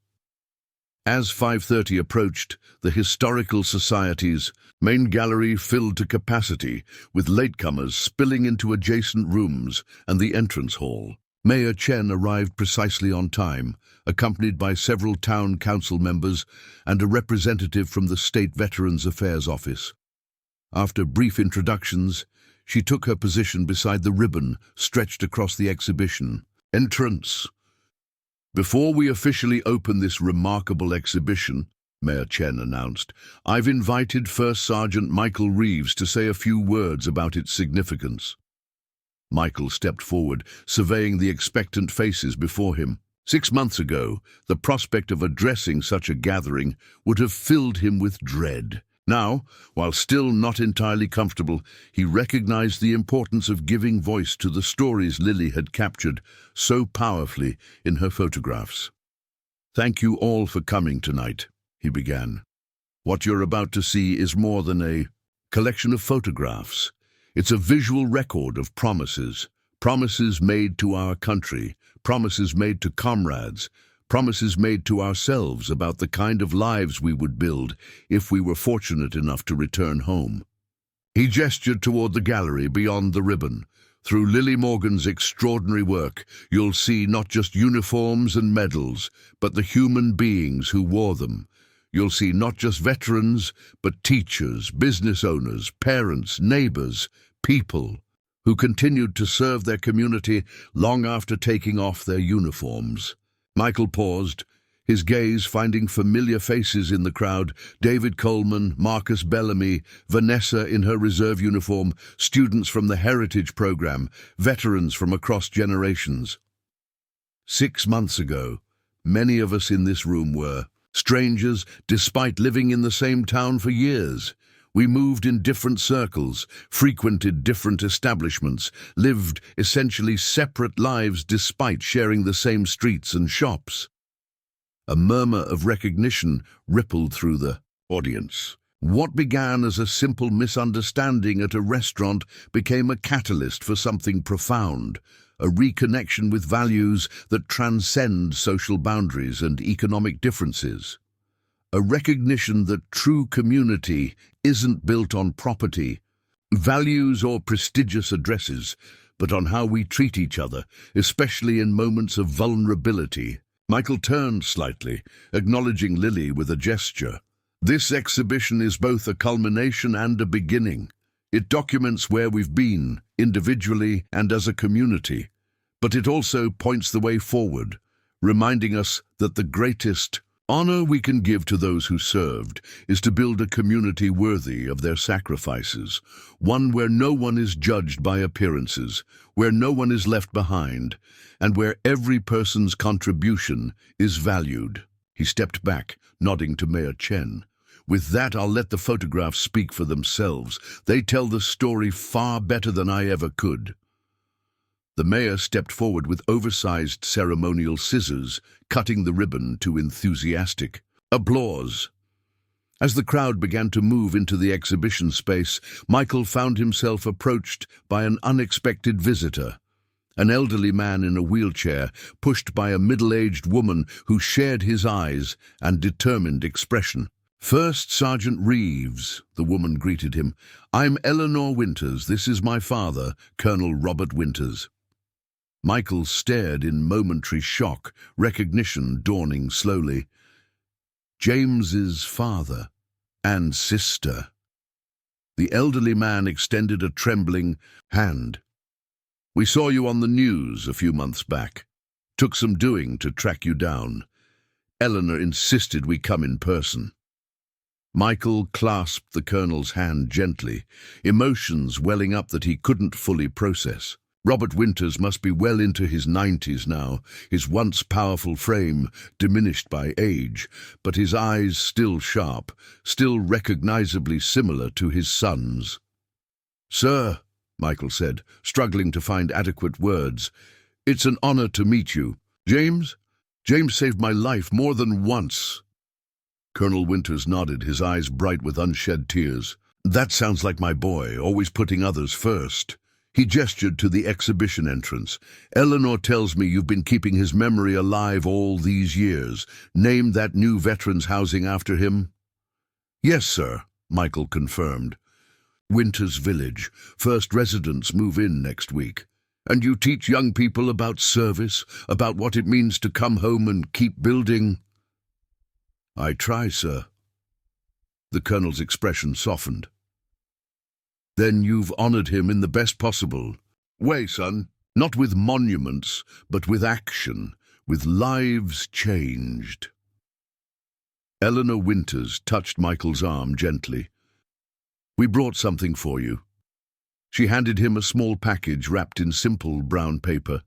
As 5:30 approached, the Historical Society's main gallery filled to capacity, with latecomers spilling into adjacent rooms and the entrance hall. Mayor Chen arrived precisely on time, accompanied by several town council members and a representative from the State Veterans Affairs Office. After brief introductions, she took her position beside the ribbon stretched across the exhibition entrance. "Before we officially open this remarkable exhibition," Mayor Chen announced, "I've invited First Sergeant Michael Reeves to say a few words about its significance." Michael stepped forward, surveying the expectant faces before him. 6 months ago, the prospect of addressing such a gathering would have filled him with dread. Now, while still not entirely comfortable, he recognized the importance of giving voice to the stories Lily had captured so powerfully in her photographs. "Thank you all for coming tonight," he began. "What you're about to see is more than a collection of photographs. It's a visual record of promises, promises made to our country, promises made to comrades, promises made to ourselves about the kind of lives we would build if we were fortunate enough to return home." He gestured toward the gallery beyond the ribbon. "Through Lily Morgan's extraordinary work, you'll see not just uniforms and medals, but the human beings who wore them. You'll see not just veterans, but teachers, business owners, parents, neighbors, people who continued to serve their community long after taking off their uniforms." Michael paused, his gaze finding familiar faces in the crowd: David Coleman, Marcus Bellamy, Vanessa in her reserve uniform, students from the Heritage Program, veterans from across generations. 6 months ago, many of us in this room were strangers despite living in the same town for years. We moved in different circles, frequented different establishments, lived essentially separate lives despite sharing the same streets and shops. A murmur of recognition rippled through the audience. What began as a simple misunderstanding at a restaurant became a catalyst for something profound, a reconnection with values that transcend social boundaries and economic differences. A recognition that true community isn't built on property, values, or prestigious addresses, but on how we treat each other, especially in moments of vulnerability. Michael turned slightly, acknowledging Lily with a gesture. "This exhibition is both a culmination and a beginning. It documents where we've been, individually and as a community, but it also points the way forward, reminding us that the greatest honor we can give to those who served is to build a community worthy of their sacrifices, one where no one is judged by appearances, where no one is left behind, and where every person's contribution is valued. He stepped back, nodding to Mayor Chen. With that, I'll let the photographs speak for themselves. They tell the story far better than I ever could. The mayor stepped forward with oversized ceremonial scissors, cutting the ribbon to enthusiastic applause. As the crowd began to move into the exhibition space, Michael found himself approached by an unexpected visitor. An elderly man in a wheelchair, pushed by a middle-aged woman who shared his eyes and determined expression. "First Sergeant Reeves," the woman greeted him. "I'm Eleanor Winters. This is my father, Colonel Robert Winters." Michael stared in momentary shock, recognition dawning slowly. James's father and sister. The elderly man extended a trembling hand. "We saw you on the news a few months back. Took some doing to track you down. Eleanor insisted we come in person." Michael clasped the colonel's hand gently, emotions welling up that he couldn't fully process. Robert Winters must be well into his 90s now, his once powerful frame diminished by age, but his eyes still sharp, still recognizably similar to his son's. "Sir," Michael said, struggling to find adequate words, "it's an honor to meet you. James saved my life more than once." Colonel Winters nodded, his eyes bright with unshed tears. "That sounds like my boy, always putting others first." He gestured to the exhibition entrance. "Eleanor tells me you've been keeping his memory alive all these years. Named that new veterans housing after him?" "Yes, sir," Michael confirmed. "Winters Village. First residents move in next week. And you teach young people about service, about what it means to come home and keep building?" "I try, sir." The colonel's expression softened. "Then you've honored him in the best possible way, son. Not with monuments, but with action, with lives changed." Eleanor Winters touched Michael's arm gently. "We brought something for you." She handed him a small package wrapped in simple brown paper.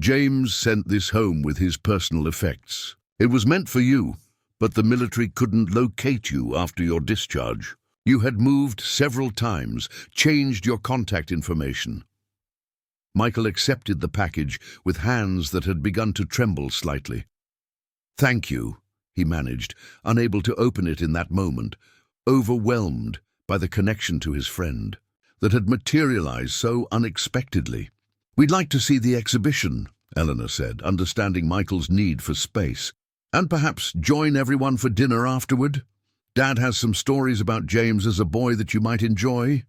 "James sent this home with his personal effects. It was meant for you, but the military couldn't locate you after your discharge. You had moved several times, changed your contact information." Michael accepted the package with hands that had begun to tremble slightly. "Thank you," he managed, unable to open it in that moment, overwhelmed by the connection to his friend that had materialized so unexpectedly. "We'd like to see the exhibition," Eleanor said, understanding Michael's need for space, "and perhaps join everyone for dinner afterward. Dad has some stories about James as a boy that you might enjoy."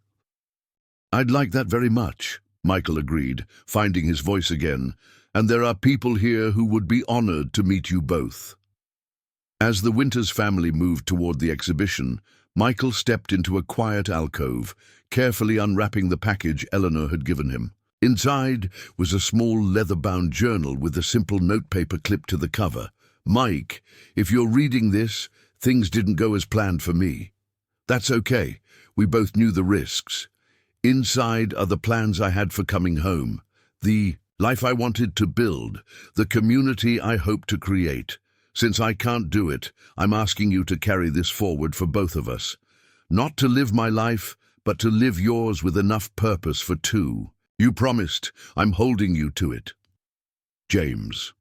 "I'd like that very much," Michael agreed, finding his voice again, "and there are people here who would be honored to meet you both." As the Winters family moved toward the exhibition, Michael stepped into a quiet alcove, carefully unwrapping the package Eleanor had given him. Inside was a small leather-bound journal with a simple notepaper clipped to the cover. "Mike, if you're reading this, things didn't go as planned for me. That's okay. We both knew the risks. Inside are the plans I had for coming home, the life I wanted to build, the community I hope to create. Since I can't do it, I'm asking you to carry this forward for both of us. Not to live my life, but to live yours with enough purpose for two. You promised. I'm holding you to it. James."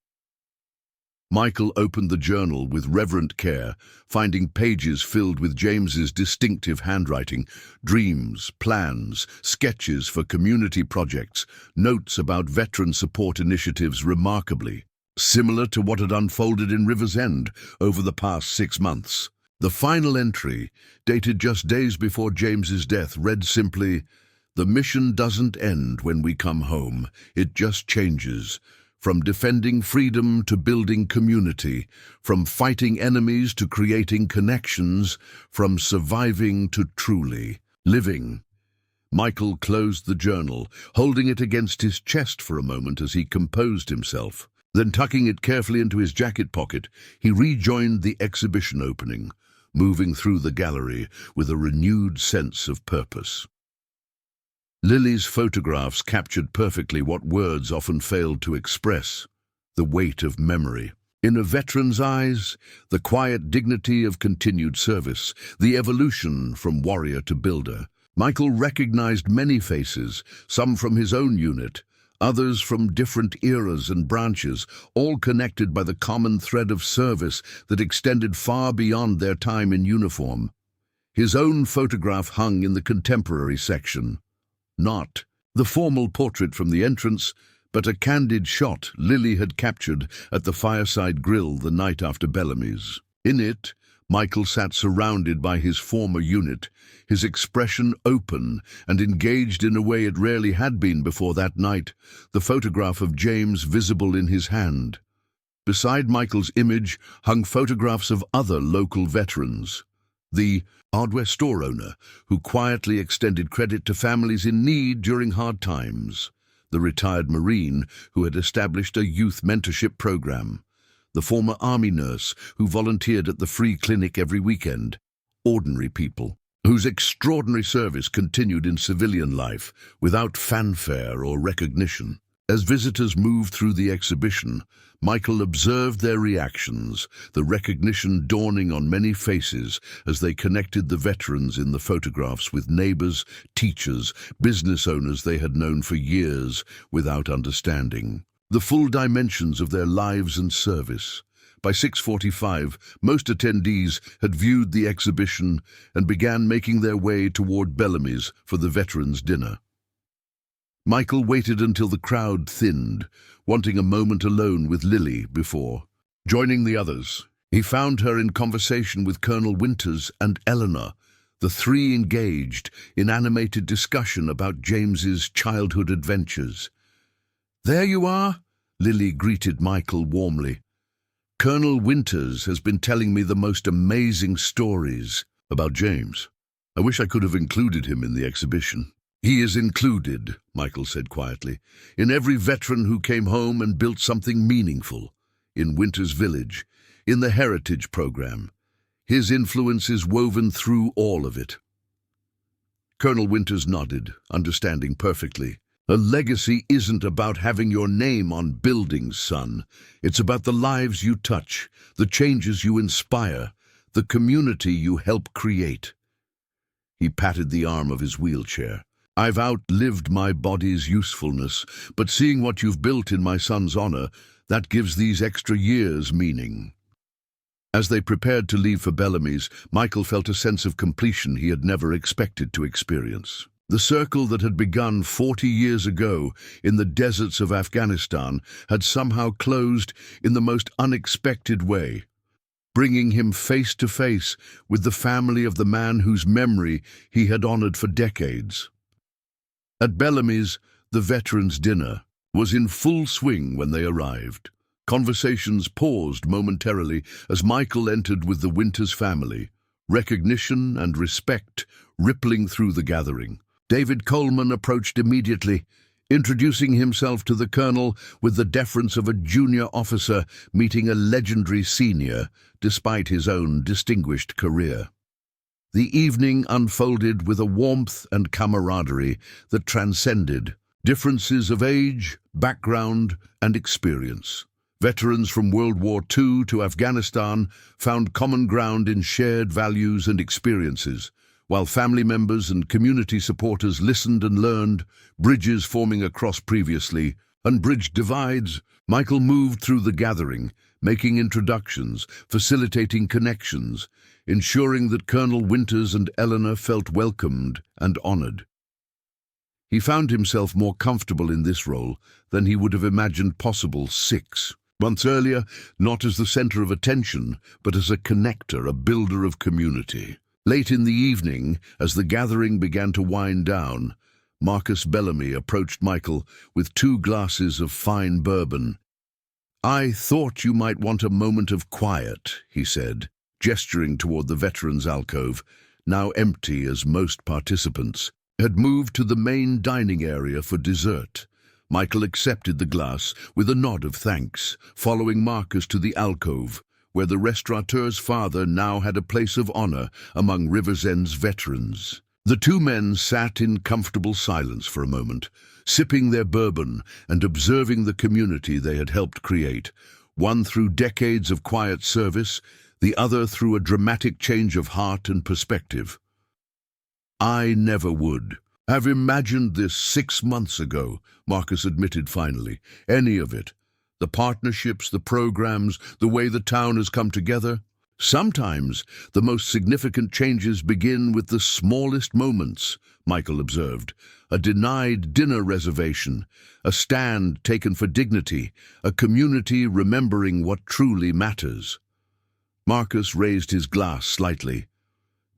Michael opened the journal with reverent care, finding pages filled with James's distinctive handwriting, dreams, plans, sketches for community projects, notes about veteran support initiatives remarkably similar to what had unfolded in Riversend over the past 6 months. The final entry, dated just days before James's death, read simply, "The mission doesn't end when we come home, it just changes. From defending freedom to building community, from fighting enemies to creating connections, from surviving to truly living." Michael closed the journal, holding it against his chest for a moment as he composed himself. Then, tucking it carefully into his jacket pocket, he rejoined the exhibition opening, moving through the gallery with a renewed sense of purpose. Lily's photographs captured perfectly what words often failed to express: the weight of memory. In a veteran's eyes, the quiet dignity of continued service, the evolution from warrior to builder. Michael recognized many faces, some from his own unit, others from different eras and branches, all connected by the common thread of service that extended far beyond their time in uniform. His own photograph hung in the contemporary section. Not the formal portrait from the entrance, but a candid shot Lily had captured at the fireside grill the night after Bellamy's. In it, Michael sat surrounded by his former unit, his expression open and engaged in a way it rarely had been before that night, the photograph of James visible in his hand. Beside Michael's image hung photographs of other local veterans. The hardware store owner who quietly extended credit to families in need during hard times. The retired Marine who had established a youth mentorship program. The former Army nurse who volunteered at the free clinic every weekend. Ordinary people whose extraordinary service continued in civilian life without fanfare or recognition. As visitors moved through the exhibition, Michael observed their reactions, the recognition dawning on many faces as they connected the veterans in the photographs with neighbors, teachers, business owners they had known for years without understanding the full dimensions of their lives and service. By 6:45, most attendees had viewed the exhibition and began making their way toward Bellamy's for the veterans' dinner. Michael waited until the crowd thinned, wanting a moment alone with Lily before joining the others. He found her in conversation with Colonel Winters and Eleanor, the three engaged in animated discussion about James's childhood adventures. "There you are," Lily greeted Michael warmly. "Colonel Winters has been telling me the most amazing stories about James. I wish I could have included him in the exhibition." "He is included," Michael said quietly, "in every veteran who came home and built something meaningful, in Winters Village, in the Heritage Program. His influence is woven through all of it." Colonel Winters nodded, understanding perfectly. "A legacy isn't about having your name on buildings, son. It's about the lives you touch, the changes you inspire, the community you help create." He patted the arm of his wheelchair. "I've outlived my body's usefulness, but seeing what you've built in my son's honor, that gives these extra years meaning." As they prepared to leave for Bellamy's, Michael felt a sense of completion he had never expected to experience. The circle that had begun 40 years ago in the deserts of Afghanistan had somehow closed in the most unexpected way, bringing him face to face with the family of the man whose memory he had honored for decades. At Bellamy's, the veterans' dinner was in full swing when they arrived. Conversations paused momentarily as Michael entered with the Winters family, recognition and respect rippling through the gathering. David Coleman approached immediately, introducing himself to the colonel with the deference of a junior officer meeting a legendary senior, despite his own distinguished career. The evening unfolded with a warmth and camaraderie that transcended differences of age, background, and experience. Veterans from World War II to Afghanistan found common ground in shared values and experiences, while family members and community supporters listened and learned, bridges forming across previously unbridged divides. Michael moved through the gathering, making introductions, facilitating connections, ensuring that Colonel Winters and Eleanor felt welcomed and honored. He found himself more comfortable in this role than he would have imagined possible 6 months earlier, not as the center of attention, but as a connector, a builder of community. Late in the evening, as the gathering began to wind down, Marcus Bellamy approached Michael with 2 glasses of fine bourbon. "I thought you might want a moment of quiet," he said, gesturing toward the veterans' alcove, now empty as most participants had moved to the main dining area for dessert. Michael accepted the glass with a nod of thanks, following Marcus to the alcove, where the restaurateur's father now had a place of honor among Riversend's veterans. The two men sat in comfortable silence for a moment, sipping their bourbon and observing the community they had helped create, one through decades of quiet service, the other through a dramatic change of heart and perspective. "I never would have imagined this 6 months ago," Marcus admitted finally. "Any of it. The partnerships, the programs, the way the town has come together. Sometimes the most significant changes begin with the smallest moments," Michael observed. "A denied dinner reservation, a stand taken for dignity, a community remembering what truly matters." Marcus raised his glass slightly.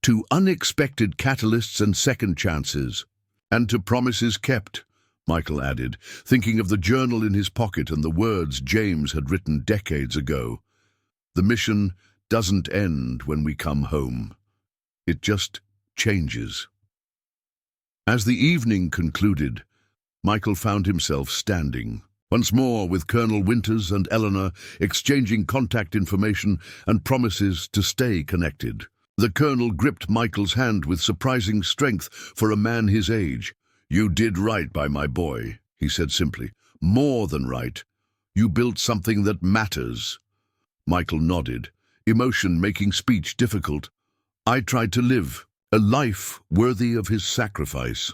"To unexpected catalysts and second chances, and to promises kept," Michael added, thinking of the journal in his pocket and the words James had written decades ago. "The mission doesn't end when we come home. It just changes." As the evening concluded, Michael found himself standing once more with Colonel Winters and Eleanor, exchanging contact information and promises to stay connected. The colonel gripped Michael's hand with surprising strength for a man his age. "You did right by my boy," he said simply. "More than right. You built something that matters." Michael nodded, emotion making speech difficult. "I tried to live a life worthy of his sacrifice."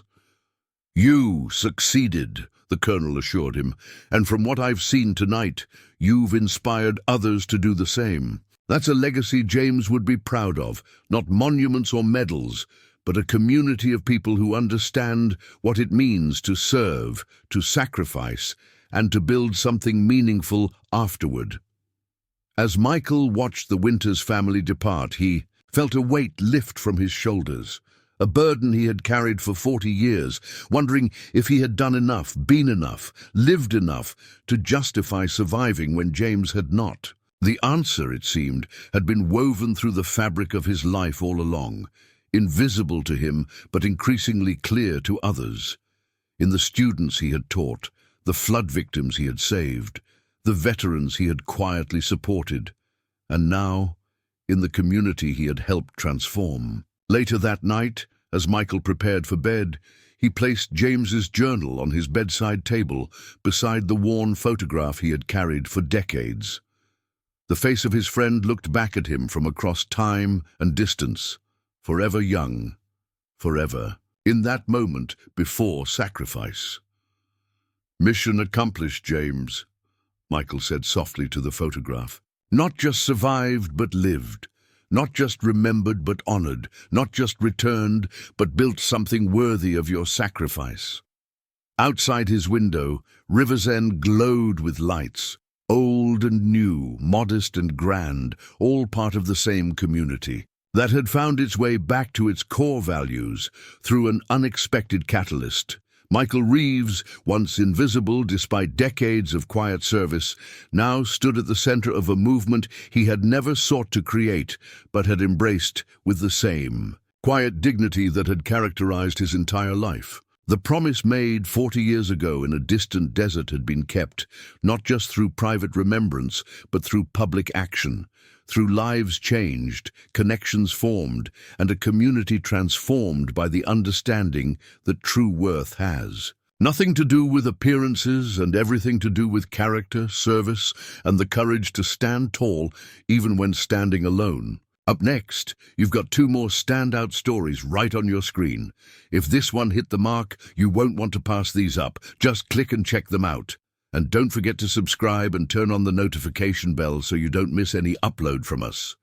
"You succeeded," the colonel assured him, "and from what I've seen tonight, you've inspired others to do the same. That's a legacy James would be proud of, not monuments or medals, but a community of people who understand what it means to serve, to sacrifice, and to build something meaningful afterward." As Michael watched the Winters family depart, he felt a weight lift from his shoulders, a burden he had carried for 40 years, wondering if he had done enough, been enough, lived enough to justify surviving when James had not. The answer, it seemed, had been woven through the fabric of his life all along, invisible to him but increasingly clear to others. In the students he had taught, the flood victims he had saved, the veterans he had quietly supported, and now in the community he had helped transform. Later that night, as Michael prepared for bed, he placed James's journal on his bedside table beside the worn photograph he had carried for decades. The face of his friend looked back at him from across time and distance, forever young, forever, in that moment before sacrifice. "Mission accomplished, James," Michael said softly to the photograph. "Not just survived, but lived. Not just remembered, but honored. Not just returned, but built something worthy of your sacrifice." Outside his window, Riversend glowed with lights, old and new, modest and grand, all part of the same community that had found its way back to its core values through an unexpected catalyst. Michael Reeves, once invisible despite decades of quiet service, now stood at the center of a movement he had never sought to create, but had embraced with the same quiet dignity that had characterized his entire life. The promise made 40 years ago in a distant desert had been kept, not just through private remembrance, but through public action, through lives changed, connections formed, and a community transformed by the understanding that true worth has nothing to do with appearances and everything to do with character, service, and the courage to stand tall even when standing alone. Up next, you've got 2 more standout stories right on your screen. If this one hit the mark, you won't want to pass these up. Just click and check them out. And don't forget to subscribe and turn on the notification bell so you don't miss any upload from us.